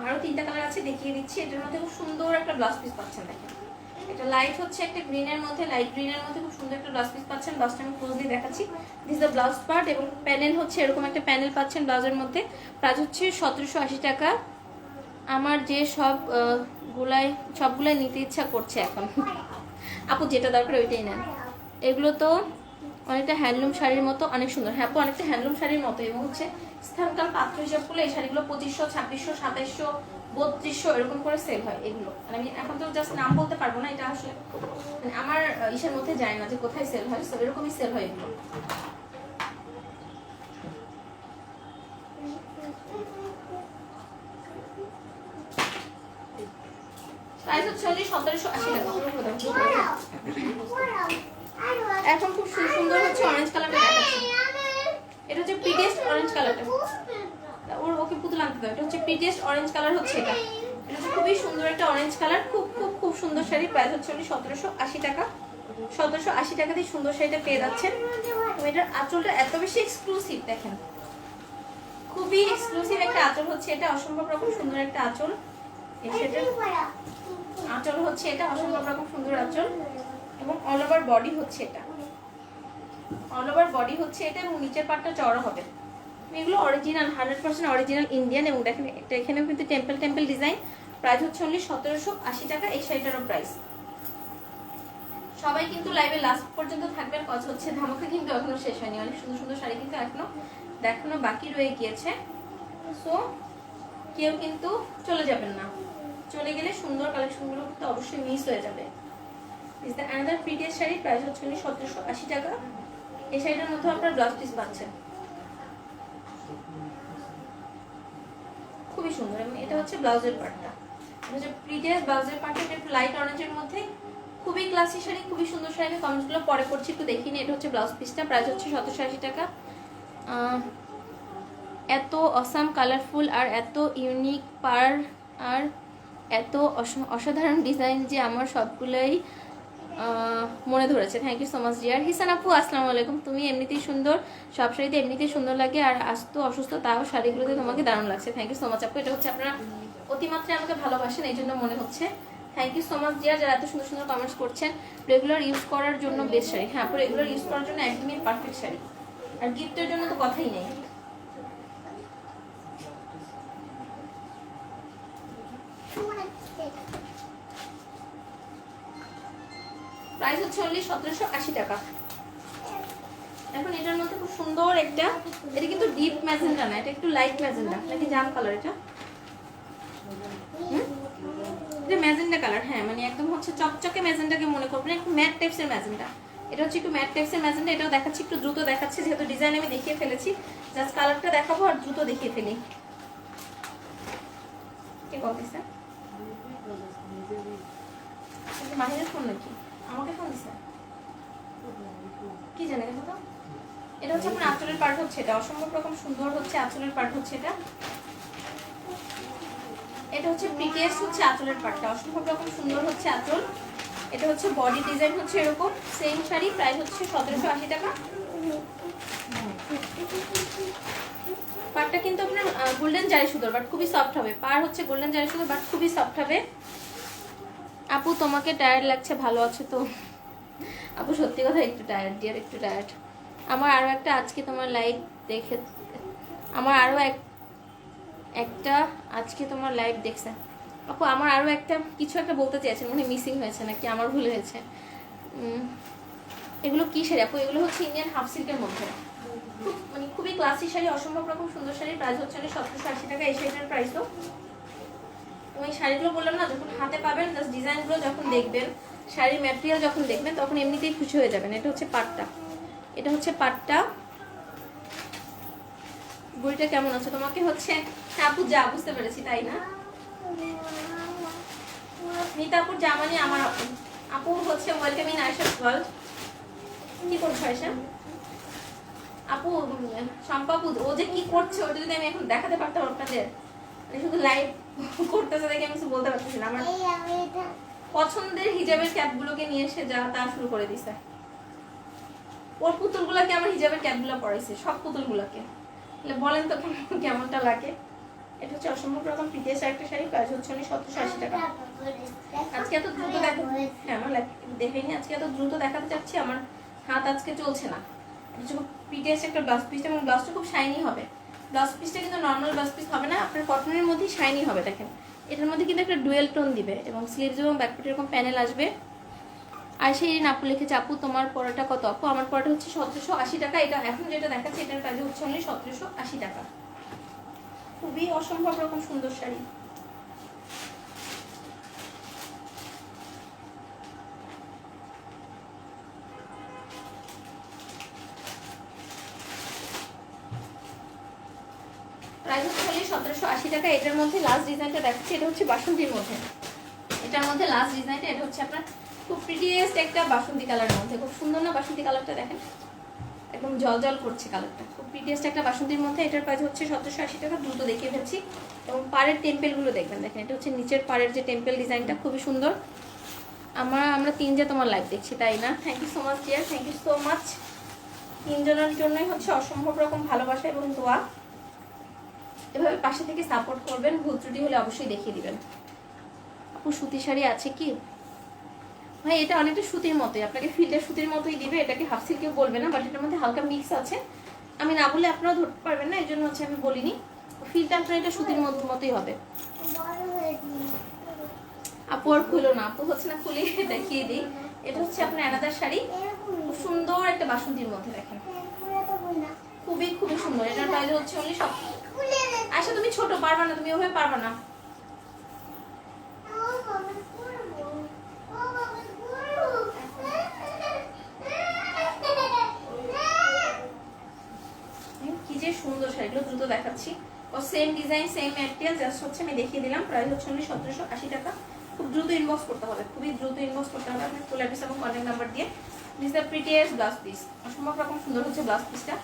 আরো 3টা কালার আছে, দেখিয়ে দিচ্ছি। এটার মধ্যে খুব সুন্দর একটা ব্লাউজ পিস পাচ্ছেন, দেখেন এটা লাইট হচ্ছে একটা গ্রিনের মধ্যে, লাইট গ্রিনের মধ্যে খুব সুন্দর একটা ব্লাউজ পিস পাচ্ছেন। ব্লাউজটা আমি ক্লোজলি দেখাচ্ছি, দিস দ্য ব্লাউজ পার্ট, এবং প্যানেল হচ্ছে এরকম একটা প্যানেল পাচ্ছেন ব্লাউজের মধ্যে। প্রাইস হচ্ছে 1780 টাকা। আমার যে সবগুলাই নিতে ইচ্ছা করছে এখন। আপু যেটা দরকার ওইটাই নেন। এগুলো তো অনেকটা হ্যান্ডলুম শাড়ির মতো, অনেক সুন্দর। হ্যাঁ আপু, অনেকটা হ্যান্ডলুম শাড়ির মতো। এবং হচ্ছে স্থানকাল পাত্র হিসাব করলে এই শাড়িগুলো 2500, 2600, 2700, 3200 এরকম করে সেল হয় এগুলো। মানে আমি এখন তো জাস্ট নাম বলতে পারবো না, এটা আসলে মানে আমার ইসের মধ্যে যায় না যে কোথায় সেল হয়, সো এরকমই সেল হয় এগুলো। প্রাইস হচ্ছে 1780 টাকা। এখন খুব সুন্দর হচ্ছে অরেঞ্জ কালারটা দেখাচ্ছি, এটা হচ্ছে প্রিটিয়েস্ট অরেঞ্জ কালারটা। ওকে পুতুল আনতে দাও। এটা হচ্ছে প্রিটিয়েস্ট অরেঞ্জ কালার হচ্ছে এটা হচ্ছে খুবই সুন্দর একটা অরেঞ্জ কালার, খুব খুব খুব সুন্দর শাড়ি। প্রাইস হচ্ছে 1780 টাকা। 1780 টাকা দিয়ে সুন্দর শাড়িটা পেয়ে যাচ্ছেন। এটার আঁচলটা এত বেশি এক্সক্লুসিভ, দেখেন খুবই এক্সক্লুসিভ একটা আঁচল হচ্ছে এটা, অসম্ভব রকম সুন্দর একটা আঁচল। এই শাড়িটার আঁচল হচ্ছে এটা, অসম্ভব রকম সুন্দর আঁচল। এবং অল ওভার বডি হচ্ছে এটা, অল ওভার বডি হচ্ছে এটা, এবং নিচের পাটটা চওড়া হবে। এগুলো অরিজিনাল 100% অরিজিনাল ইন্ডিয়ান। এবং দেখেন এটা এখানেও কিন্তু টেম্পল ডিজাইন। প্রাইস হচ্ছে অনলি 1780 টাকা। এই শাড়িটারও প্রাইস সবাই কিন্তু লাইভে লাস্ট পর্যন্ত থাকবেন, কথা হচ্ছে ধামাকা কিন্তু এখনো শেষ হয়নি, অনেক সুন্দর সুন্দর শাড়ি কিন্তু এখনো দেখানো বাকি রয়ে গিয়েছে। সো কেউ কিন্তু চলে যাবেন না, চলে গেলে সুন্দর কালেকশনগুলো কিন্তু অবশ্যই মিস হয়ে যাবে। Is the another precious sari, price হচ্ছে 1780 টাকা। এই শাড়িটার মধ্যে আপনার ব্লাউজ পিস পাচ্ছেন, খুবই সুন্দর। এবং এটা হচ্ছে ব্লাউজের পার্টটা, এটা হচ্ছে প্রিটিয়াস ব্লাউজের পার্টটা, এটা একটু লাইট অরেঞ্জের মধ্যে, খুবই ক্লাসি শাড়ি, খুবই সুন্দর শাড়ি। আমি কমেন্টসগুলো পরে করছি, একটু দেখিনি। এটা হচ্ছে ব্লাউজ পিসটা, প্রাইস হচ্ছে 1780 টাকা। এত অসাম কালারফুল আর এত ইউনিক পার আর এত অসাধারণ ডিজাইন যে আমার সবগুলোই মনে ধরেছে। Thank you so much dear. Hisan আপু আসসালামু আলাইকুম। তুমি এমনিতেই সুন্দর, সব শাড়িতে এমনিতেই সুন্দর লাগে, আর আস্ত অসুস্থ তাও শাড়িগুলোতে তোমাকে দারুণ লাগছে। থ্যাংক ইউ সো মাচ আপু, এটা হচ্ছে আপনারা অতিমাত্রায় আমাকে ভালোবাসেন এই জন্য মনে হচ্ছে। Thank you so much dear, যারা এত সুন্দর সুন্দর কমেন্টস করছেন। রেগুলার ইউজ করার জন্য বেস্ট শাড়ি, হ্যাঁ আপু রেগুলার ইউজ করার জন্য একদমই পারফেক্ট শাড়ি, আর গিফটের জন্য তো কথাই নেই। প্রাইস হচ্ছে অনলি 1780 টাকা। এখন এটার মধ্যে খুব সুন্দর একটা, এটা কিন্তু ডিপ ম্যাজেন্টা না, এটা একটু লাইট ম্যাজেন্টা নাকি জাম কালার, এটা এটা ম্যাজেন্টা কালার, হ্যাঁ মানে একদম হচ্ছে চকচকে ম্যাজেন্টাকে মনে করবেন, একটু ম্যাট টাইপসের ম্যাজেন্টা। এটা হচ্ছে একটু ম্যাট টাইপসের ম্যাজেন্টা, এটাও দেখাচ্ছি, একটু দ্রুত দেখাচ্ছি যেহেতু ডিজাইন আমি দেখিয়ে ফেলেছি, জাস্ট কালারটা দেখাবো আর দ্রুত দেখিয়ে ফেলি। কে বলতেছে? মাহিরের ফোন নাকি আমাকে ফোন দিছে? কি জানে দেখো তো। এটা হচ্ছে আপনার আঁচলের পার্ট, হচ্ছে এটা অসম্ভব রকম সুন্দর হচ্ছে আঁচলের পার্ট হচ্ছে এটা। এটা হচ্ছে প্রিটিয়াস হচ্ছে আঁচলের পার্টটা, অসম্ভব রকম সুন্দর হচ্ছে আঁচল। এটা হচ্ছে বডি ডিজাইন হচ্ছে এরকম, সেম শাড়ি, প্রাইস হচ্ছে 1780 টাকা। পাড়টা কিন্তু আপনার গোল্ডেন জারি সুতোর, বাট খুবই সফট হবে। পাড় হচ্ছে গোল্ডেন জারি সুতোর, বাট খুবই সফট হবে। আপু তোমাকে টায়ার্ড লাগছে, ভালো আছে তো? আপু সত্যি কথা একটু টায়ার্ড ডিয়ার, একটু টায়ার্ড। আমার আরও একটা আজকে তোমার লাইভ দেখে, আমার আরও একটা আজকে তোমার লাইভ দেখছে আপু, আমার আরও একটা কিছু একটা বলতে চেয়েছেন, মনে মিসিং হয়েছে নাকি আমার ভুল হয়েছে। এগুলো কি শাড়ি আপু? এগুলো হচ্ছে ইন্ডিয়ান হাফ সিল্কের মধ্যে, মানে খুবই ক্লাসি শাড়ি, অসম্ভব রকম সুন্দর শাড়ি। প্রাইস হচ্ছে 1780 টাকা। এই শাড়িটার প্রাইসও ওই শাড়িগুলো বললাম না, যখন হাতে পাবেন জাস্ট ডিজাইনগুলো যখন দেখবেন, শাড়ির ম্যাটেরিয়াল যখন দেখবেন তখন এমনিতেই খুশি হয়ে যাবেন। এটা হচ্ছে পাটটা, এটা হচ্ছে পাটটা। বইটা কেমন আছে তোমাকে হচ্ছে আপু? যা বুঝতে পেরেছি তাই না? মিতাপুর জামানি আমার আপু। আপু হচ্ছে ওয়েলকাম ইন আয়েশাস ওয়ার্ল্ড। কি করছো আয়েশা আপু? শম্পাপু ও যে কি করছে ওটা যদি আমি এখন দেখাতে পারতাম আপনাদের, শুধু লাইভ করতেছে দেখে আমি কিছু বলতে পারতেছি না। আমার পছন্দের হিজাবের ক্যাপগুলোকে নিয়ে এসে যা তা শুরু করে দিছে। ওর পুতুলগুলোকে আমার হিজাবের ক্যাপগুলো পরাইছে, সব পুতুলগুলোকে। বলেন তো কেমনটা লাগে? এটা হচ্ছে অসম্ভব রকম প্রিটিয়াস একটা শাড়ি, প্রাইস হচ্ছে 1780 টাকা। আজকে এত দ্রুত দেখো, হ্যাঁ আমার দেখেনি, আজকে এত দ্রুত দেখাতে চাচ্ছি, আমার হাত আজকে চলছে না। প্রিটিয়াস একটা ব্লাউজ পিস, এবং ব্লাউজটা খুব শাইনি হবে। ব্লাউজ পিসটা কিন্তু নর্মাল ব্লাউজ পিস হবে না, আপনার কটনের মধ্যেই শাইনি হবে। দেখেন এটার মধ্যে কিন্তু একটা ডুয়েল টোন দিবে, এবং স্লিভস এবং ব্যাকপার্টে এরকম প্যানেল আসবে। আর সেই আপু লিখেছে আপু তোমার পড়াটা কত? আপু আমার পড়াটা হচ্ছে 1780 টাকা। এটা এখন যেটা দেখাচ্ছে এটার প্রাইস হচ্ছে অনলি 1780 টাকা। খুবই অসম্ভব রকম সুন্দর শাড়ি। প্রাইস হচ্ছে 1780 টাকা। এটার মধ্যে লাস্ট ডিজাইনটা দেখাচ্ছি, এটা হচ্ছে বাসন্তীর মধ্যে। এটার মধ্যে লাস্ট ডিজাইনটা, এটা হচ্ছে আপনার খুব প্রিটিয়েস্ট একটা বাসন্তী কালারের মধ্যে। খুব সুন্দর না বাসন্তী কালারটা? দেখেন একদম জল জল করছে কালারটা, খুব প্রিটিয়েস্ট একটা বাসন্তীর মধ্যে। এটার প্রাইস হচ্ছে 1780 টাকা। দ্রুত দেখিয়ে ফেলছি। এবং পাড়ের টেম্পেলগুলো দেখবেন, দেখেন এটা হচ্ছে নিচের পাড়ের যে টেম্পেল ডিজাইনটা, খুবই সুন্দর। আমরা তিনজে তোমার লাইভ দেখছি তাই না? Thank you so much dear, thank you so much. তিনজনের জন্যই হচ্ছে অসম্ভব রকম ভালোবাসা এবং দোয়া। এভাবে পাশে থেকে সাপোর্ট করবেন, ভুল ত্রুটি হলে অবশ্যই দেখিয়ে দিবেন। আপু সুতি শাড়ি আছে কি ভাই? এটা অনেকটা সুতির মতোই, আপনাকে ফিল্ডের সুতির মতোই দিবে, এটাকে হাফ সিল্কেও বলবে না, বাট এটার মধ্যে হালকা মিক্স আছে। আমি না বললে আপনারা ধরতে পারবেন না, এই জন্য হচ্ছে আমি বলিনি। ফিলটা আপনার এটা সুতির মতোই হবে। আপু আর খুলো না, আপু হচ্ছে না, খুলে দেখিয়ে দিই। এটা হচ্ছে আপনার অ্যানাদার শাড়ি, খুব সুন্দর একটা বাসন্তীর মধ্যে দেখেন, খুবই খুবই সুন্দর। এটার প্রাইস হচ্ছে অনলি সব। আচ্ছা তুমি ছোট পারবা না, তুমি ওভাবে পারবা না। কি যে সুন্দর শাড়িগুলো, দ্রুত দেখাচ্ছি। ও same design same material, just হচ্ছে আমি দেখিয়ে দিলাম। প্রাইস হচ্ছে অনলি 1780 টাকা। খুব দ্রুত ইনবক্স করতে হবে, খুবই দ্রুত ইনবক্স করতে হবে আপনার ফুল অ্যাড্রেস এবং কন্ট্যাক্ট নাম্বার দিয়ে। This the prettiest blouse piece, অসম্ভব রকম সুন্দর হচ্ছে ব্লাউজ পিসটা।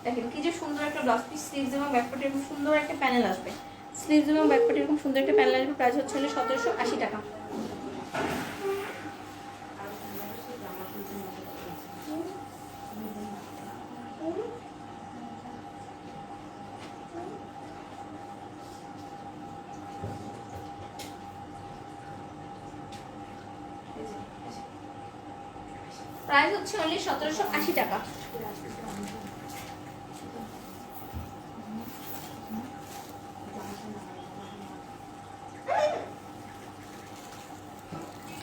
দেখেন কি যে সুন্দর একটা ব্লাউজ পিস, স্লিভস এবং ব্যাকপার্টে এরকম সুন্দর একটা প্যানেল আসবে, স্লিভস এবং ব্যাকপার্টে এরকম সুন্দর একটা প্যানেল আসবে। প্রাইস হচ্ছে অনলি 1780 টাকা। প্রাইস হচ্ছে অনলি 1780 টাকা।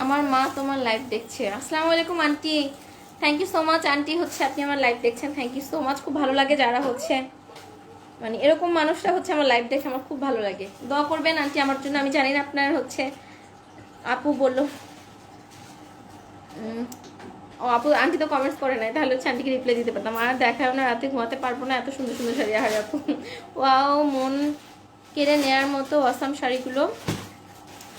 আমার মা তোমার লাইভ দেখছে। আসসালামু আলাইকুম আন্টি, থ্যাংক ইউ সো মাচ আন্টি, হচ্ছে আপনি আমার লাইভ দেখছেন, থ্যাংক ইউ সো মাচ। খুব ভালো লাগে যারা হচ্ছে মানে এরকম মানুষরা হচ্ছে আমার লাইভ দেখে, আমার খুব ভালো লাগে। দোয়া করবেন আন্টি আমার জন্য। আমি জানি না আপনার হচ্ছে আপু বললো, ও আপু আন্টি তো কমেন্টস করে নাই, তাহলে হচ্ছে আন্টিকে রিপ্লাই দিতে পারতাম। আর দেখাও না, রাতে ঘুমাতে পারবো না, এত সুন্দর সুন্দর শাড়ি। আর আপু ওয়াও, মন কেড়ে নেওয়ার মতো অসাম শাড়িগুলো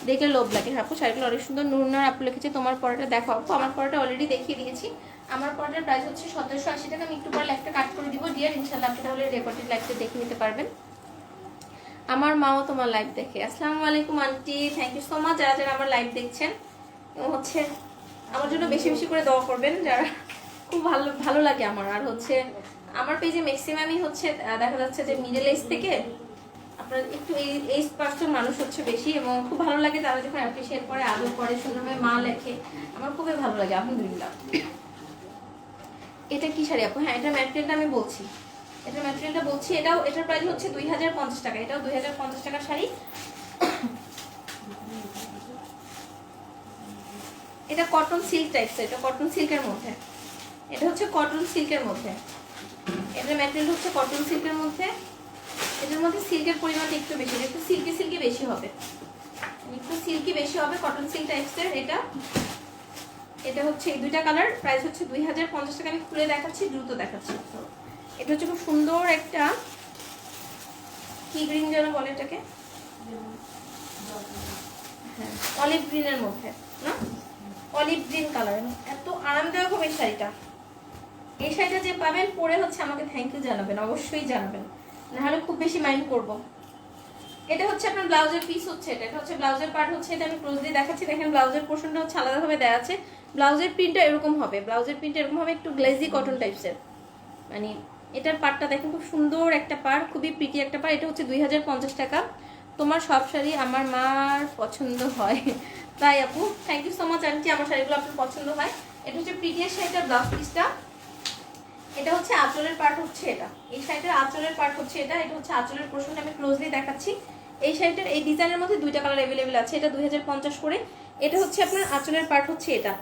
দেখলে লোভ লাগে। আপু শাড়িগুলো অনেক সুন্দর। নুরনার আপু লিখেছে তোমার পরাটা দেখো। আপু আমার পরাটা অলরেডি দেখিয়ে দিয়েছি। আমার পরাটার প্রাইস হচ্ছে 1780 টাকা। আমি একটু পরে লাইভটা কাট করে দিব ডিয়ার, ইনশাল্লাহ আপনি তাহলে রেকর্ডেড লাইভটা দেখে নিতে পারবেন। আমার মাও তোমার লাইভ দেখে। আসসালামু আলাইকুম আন্টি, থ্যাংক ইউ সো মাচ যারা যারা আমার লাইভ দেখছেন। হচ্ছে আমার জন্য বেশি বেশি করে দোয়া করবেন, যারা খুব ভালো ভালো লাগে আমার। আর হচ্ছে আমার পেজে ম্যাক্সিমামই হচ্ছে দেখা যাচ্ছে যে মিডল এজ থেকে আপনার একটু এইজ পার্সন মানুষ হচ্ছে বেশি, এবং খুব ভালো লাগে তারা যখন অ্যাপ্রিসিয়েট করে, আদর করে, সুন্দরভাবে মা লেখে, আমার খুবই ভালো লাগে আলহামদুলিল্লাহ। এটা কি শাড়ি আপু? হ্যাঁ, এটা ম্যাটেরিয়ালটা আমি বলছি, এটার ম্যাটেরিয়ালটা বলছি। এটার প্রাইস হচ্ছে 2050 টাকা। এটাও 2050 টাকার শাড়ি। এটা কটন সিল্ক টাইপস, এটা কটন সিল্কের মধ্যে, এটা হচ্ছে কটন সিল্কের মধ্যে, এটার ম্যাটেরিয়াল হচ্ছে কটন সিল্কের মধ্যে। এটার মধ্যে সিল্কের পরিমাণটা একটু বেশি, একটু সিল্কি সিল্কি বেশি হবে, একটু সিল্কি বেশি হবে, কটন সিল্ক টাইপসের। এটা হচ্ছে এই দুইটা কালার। প্রাইস হচ্ছে 2050 টাকা। আমি খুলে দেখাচ্ছি, দ্রুত দেখাচ্ছি। এটা হচ্ছে খুব সুন্দর একটা কি গ্রিন যেন বলে এটাকে, হ্যাঁ অলিভ গ্রিনের মধ্যে না, অলিভ গ্রিন কালার। এত আরামদায়ক হবে এই শাড়িটা। এই শাড়িটা যে পাবেন পরে হচ্ছে আমাকে থ্যাংক ইউ জানাবেন, অবশ্যই জানাবেন, নাহলে খুব বেশি মাইন্ড করবো। এটা হচ্ছে আপনার ব্লাউজের পিস হচ্ছে, এটা হচ্ছে ব্লাউজের পার্ট হচ্ছে। এটা আমি ক্লোজলি দেখাচ্ছি, দেখেন ব্লাউজের পোর্শনটা হচ্ছে আলাদাভাবে দেওয়া আছে। ব্লাউজের প্রিন্টটা এরকম হবে, ব্লাউজের প্রিন্টটা এরকম হবে, একটু গ্লেজি কটন টাইপসের। মানে এটার পার্টটা দেখেন, খুব সুন্দর একটা পার্ট, খুবই প্রিটি একটা পার্ট। এটা হচ্ছে 2050 টাকা। তোমার সব শাড়ি আমার মার পছন্দ হয়, তাই আপু থ্যাংক ইউ সো মাচ আন্টি, আমার শাড়িগুলো আপনার পছন্দ হয়। এটা হচ্ছে প্রিটিয়ার শাড়িটার ব্লাউজ পিসটা। এটা হচ্ছে আঁচলের পার্ট হচ্ছে এটা, এই শাড়িটার আঁচলের পার্ট হচ্ছে এটা। এটা হচ্ছে আঁচলের পোর্শনটা আমি ক্লোজলি দেখাচ্ছি। এই শাড়িটার এই ডিজাইনের মধ্যে দুইটা কালার অ্যাভেলেবেল আছে। এটা 2050 করে। এটা হচ্ছে আপনার আঁচলের পার্ট হচ্ছে এটা,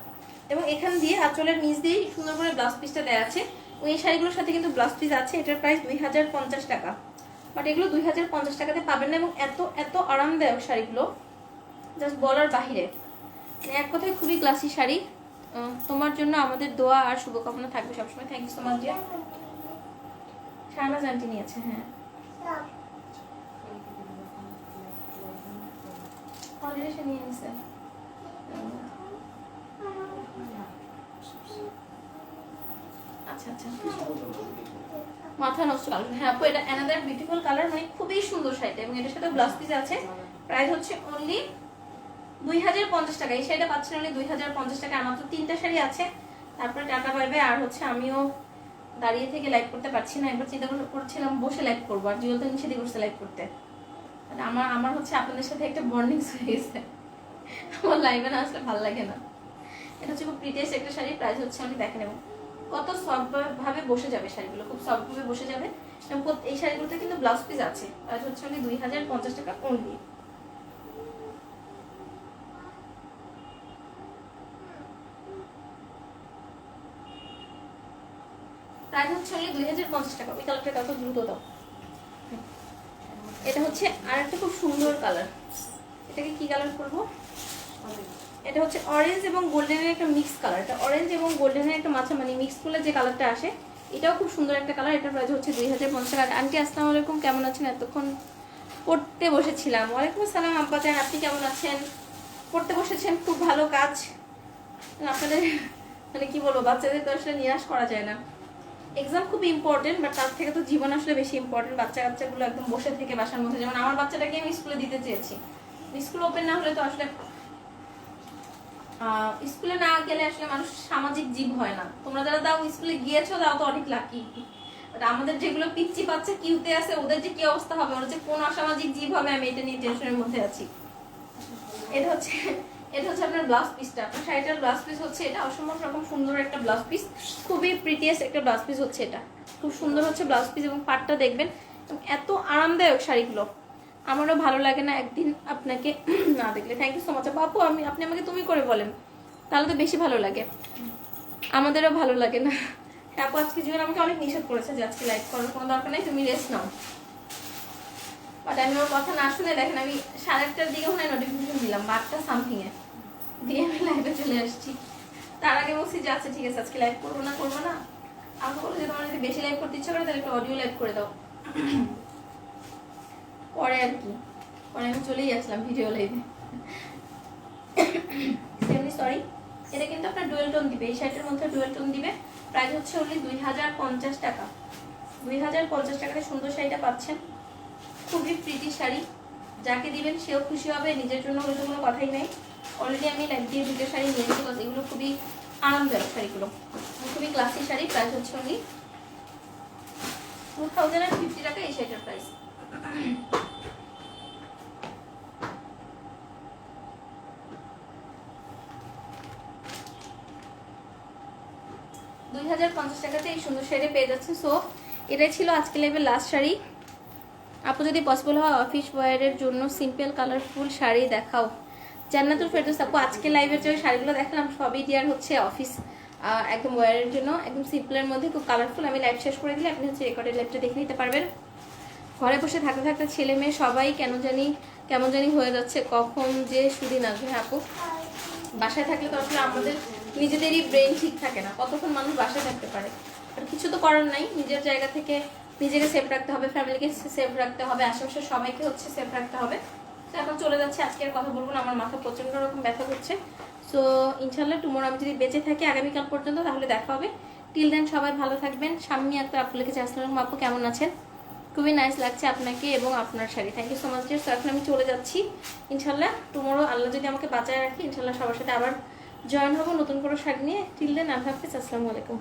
এবং এখান দিয়ে আঁচলের নিচ দিয়ে সুন্দর করে ব্লাউজ পিসটা দেওয়া আছে। ওই শাড়িগুলোর সাথে কিন্তু ব্লাউজ পিস আছে। এটার প্রাইস 2050 টাকা, বাট এগুলো 2050 টাকাতে পাবেন না। এবং এত এত আরামদায়ক শাড়িগুলো জাস্ট বলার বাহিরে, এক কথায় খুবই ক্লাসি শাড়ি। তোমার জন্য আমাদের দোয়া আর শুভকামনা থাকবে সবসময়। Thank you so much dear. Shahnaz আন্টি নিয়েছে, হ্যাঁ অলরেডি সে নিয়ে নিছে। আচ্ছা আচ্ছা, মাথা নষ্ট কালার। হ্যাঁ আপু এটা অ্যানাদার বিউটিফুল কালার, মানে খুবই সুন্দর শাড়িটা, এবং এটার সাথে ব্লাউজ পিস আছে। প্রাইস হচ্ছে অনলি 2050 টাকা। এই শাড়িটা পাচ্ছেন অনলি 2050 টাকা। আমার তো 3টা শাড়ি আছে, তারপরে টাকা পাইবে। আর হচ্ছে আমিও দাঁড়িয়ে থেকে লাইভ করতে পারছি না, একবার চিন্তা করছিলাম বসে লাইভ করবো, আর জিও তো নিষেধ করছে লাইভ করতে। আমার হচ্ছে আপনাদের সাথে একটা বন্ডিং হয়ে গেছে, আমার লাইভে না আসলে ভালো লাগে না। এটা হচ্ছে খুব প্রিটিয়েস্ট একটা শাড়ি। প্রাইস হচ্ছে আমি দেখে নেব, কত সফট ভাবে বসে যাবে শাড়িগুলো, খুব সফট ভাবে বসে যাবে। এবং এই শাড়িগুলোতে কিন্তু ব্লাউজ পিস আছে। প্রাইস হচ্ছে অনলি 2050 টাকা অনলি। প্রাইস হচ্ছে হলে 2050 টাকা। ওই কালারটা কত দ্রুত দাও। এটা হচ্ছে আর একটা খুব সুন্দর কালার। এটাকে কি কালার করবো? এটা হচ্ছে অরেঞ্জ এবং গোল্ডেনের একটা মিক্স কালার। এটা অরেঞ্জ এবং গোল্ডেনের একটা মাঝামাঝি মিক্স করলে যে কালারটা আসে, এটাও খুব সুন্দর একটা কালার। এটার প্রাইস হচ্ছে 2050 টাকা। আন্টি আসসালামু আলাইকুম, কেমন আছেন? এতক্ষণ পড়তে বসেছিলাম। ওয়ালাইকুম আসসালাম আব্বা জান, আপনি কেমন আছেন? পড়তে বসেছেন, খুব ভালো কাজ। আপনাদের মানে কি বলবো, বাচ্চাদের তো আসলে নিরাশ করা যায় না। এক্সাম খুব ইম্পর্টেন্ট, বাট তার থেকে তো জীবন আসলে বেশি ইম্পর্টেন্ট। কাচ্চাগুলো একদম বসে থেকে বাসার মধ্যে, যেমন আমার বাচ্চাটাকে আমি স্কুলে দিতে চেয়েছি। স্কুল ওপেন না হলে তো আসলে স্কুলে না গেলে আসলে মানুষ সামাজিক জীব হয় না। তোমরা যারা দাও স্কুলে গিয়েছো, দাও তো অনেক লাকি। আমাদের যেগুলো পিচ্ছি বাচ্চা কিউতে আছে, ওদের যে কি অবস্থা হবে, ওরা যে কোন অসামাজিক জীব হবে, আমি এটা নিয়ে টেনশনের মধ্যে আছি। এটা হচ্ছে আপনার ব্লাউজ পিসটা। আপনার শাড়িটার ব্লাউজ পিস হচ্ছে এটা। অসম্ভব রকম সুন্দর একটা ব্লাউজ পিস, খুবই প্রিটিয়েস্ট একটা ব্লাউজ পিস হচ্ছে এটা। খুব সুন্দর হচ্ছে ব্লাউজ পিস এবং পাটটা দেখবেন, এত আরামদায়ক শাড়িগুলো। আমারও ভালো লাগে না একদিন আপনাকে না দেখলে। থ্যাংক ইউ সো মাচ বাপু। আপনি আমাকে তুমি করে বলেন, তাহলে তো বেশি ভালো লাগে। আমাদেরও ভালো লাগে না। আপু আজকে জীবন আমাকে অনেক নিষেধ করেছে যে আজকে লাইভ করার কোনো দরকার নেই, তুমি রেস্ট নাও। বাট আমি ওর কথা না শুনে, দেখেন আমি 1:30টার দিকে মনে হয় নোটিফিকেশন দিলাম 12টা সামথিং এ, দিয়ে আমি লাইভে চলে আসছি। তার আগে বলছি যে আচ্ছা ঠিক আছে, আজকে লাইভ করবো না। আমাকে বলো যে তোমার যদি বেশি লাইভ করতে ইচ্ছা করে তাহলে একটু অডিও লাইভ করে দাও। পরে আর কি, পরে আমি চলেই আসলাম ভিডিও লাইভে। এমনি সরি, এটা কিন্তু আপনার ডুয়েল টোন দিবে। এই শাড়িটার মধ্যে ডুয়েল টোন দিবে। প্রাইস হচ্ছে অনলি 2050 টাকা। 2050 টাকাতে সুন্দর শাড়িটা পাচ্ছেন। খুবই প্রিটি শাড়ি, যাকে দিবেন সেও খুশি হবে, নিজের জন্য হয়তো কোনো কথাই নেই। অলরেডি আমি লাইভ দিয়ে দুটো শাড়ি নিয়েছি, বিকজ এগুলো খুবই আরামদায়ক শাড়িগুলো, খুবই ক্লাসি শাড়ি। প্রাইস হচ্ছে অনলি 2050 টাকা এই শাড়িটার প্রাইস। 2050 টাকাতে এই সুন্দর শাড়ি পেয়ে যাচ্ছে। সো এটাই ছিল আজকে লাইভের লাস্ট শাড়ি। আপু যদি পসিবল হয় অফিস ওয়্যারের জন্য সিম্পল কালারফুল শাড়ি দেখাও। জান্নাতুল ফেরদৌস আপু, আজকে লাইভের যে শাড়িগুলো দেখালাম সবই ডিয়ার হচ্ছে অফিস একদম ওয়্যারের জন্য, একদম সিম্পলের মধ্যে খুব কালারফুল। আমি লাইভ শেষ করে দিলে আপনি হচ্ছে রেকর্ডের লাইভটা দেখে নিতে পারবেন। ঘরে বসে থাকতে থাকতে ছেলে মেয়ে সবাই কেমন জানি হয়ে যাচ্ছে, কখন যে সুদিন আসবে। আপু বাসায় থাকলে তো আসলে আমাদের নিজেদেরই ব্রেন ঠিক থাকে না, কতক্ষণ মানুষ বাসায় থাকতে পারে। আর কিছু তো করার নাই, নিজের জায়গা থেকে নিজেকে সেফ রাখতে হবে, ফ্যামিলিকে সেফ রাখতে হবে, আশেপাশের সবাইকে হচ্ছে সেফ রাখতে হবে। তো এখন চলে যাচ্ছে, আজকে আর কথা বলবো না, আমার মাথা প্রচন্ড রকম ব্যথা করছে। সো ইনশাল্লাহ টুমোর আমি যদি বেঁচে থাকি আগামীকাল পর্যন্ত, তাহলে দেখা হবে। টিল দেন সবাই ভালো থাকবেন। সামনে একটা আপু লিখেছে আসসালামু আপু কেমন আছেন, খুবই নাইস লাগছে আপনাকে এবং আপনার শাড়ি। Thank you so much dear. So এখন আমি চলে যাচ্ছি ইনশাল্লাহ। টুমোরো আল্লাহ যদি আমাকে বাঁচায় রাখি, ইনশাল্লাহ সবার সাথে আবার জয়েন হবো নতুন করে শাড়ি নিয়ে। টিল দেন আল্লাহ হাফিজ, আসসালামু আলাইকুম।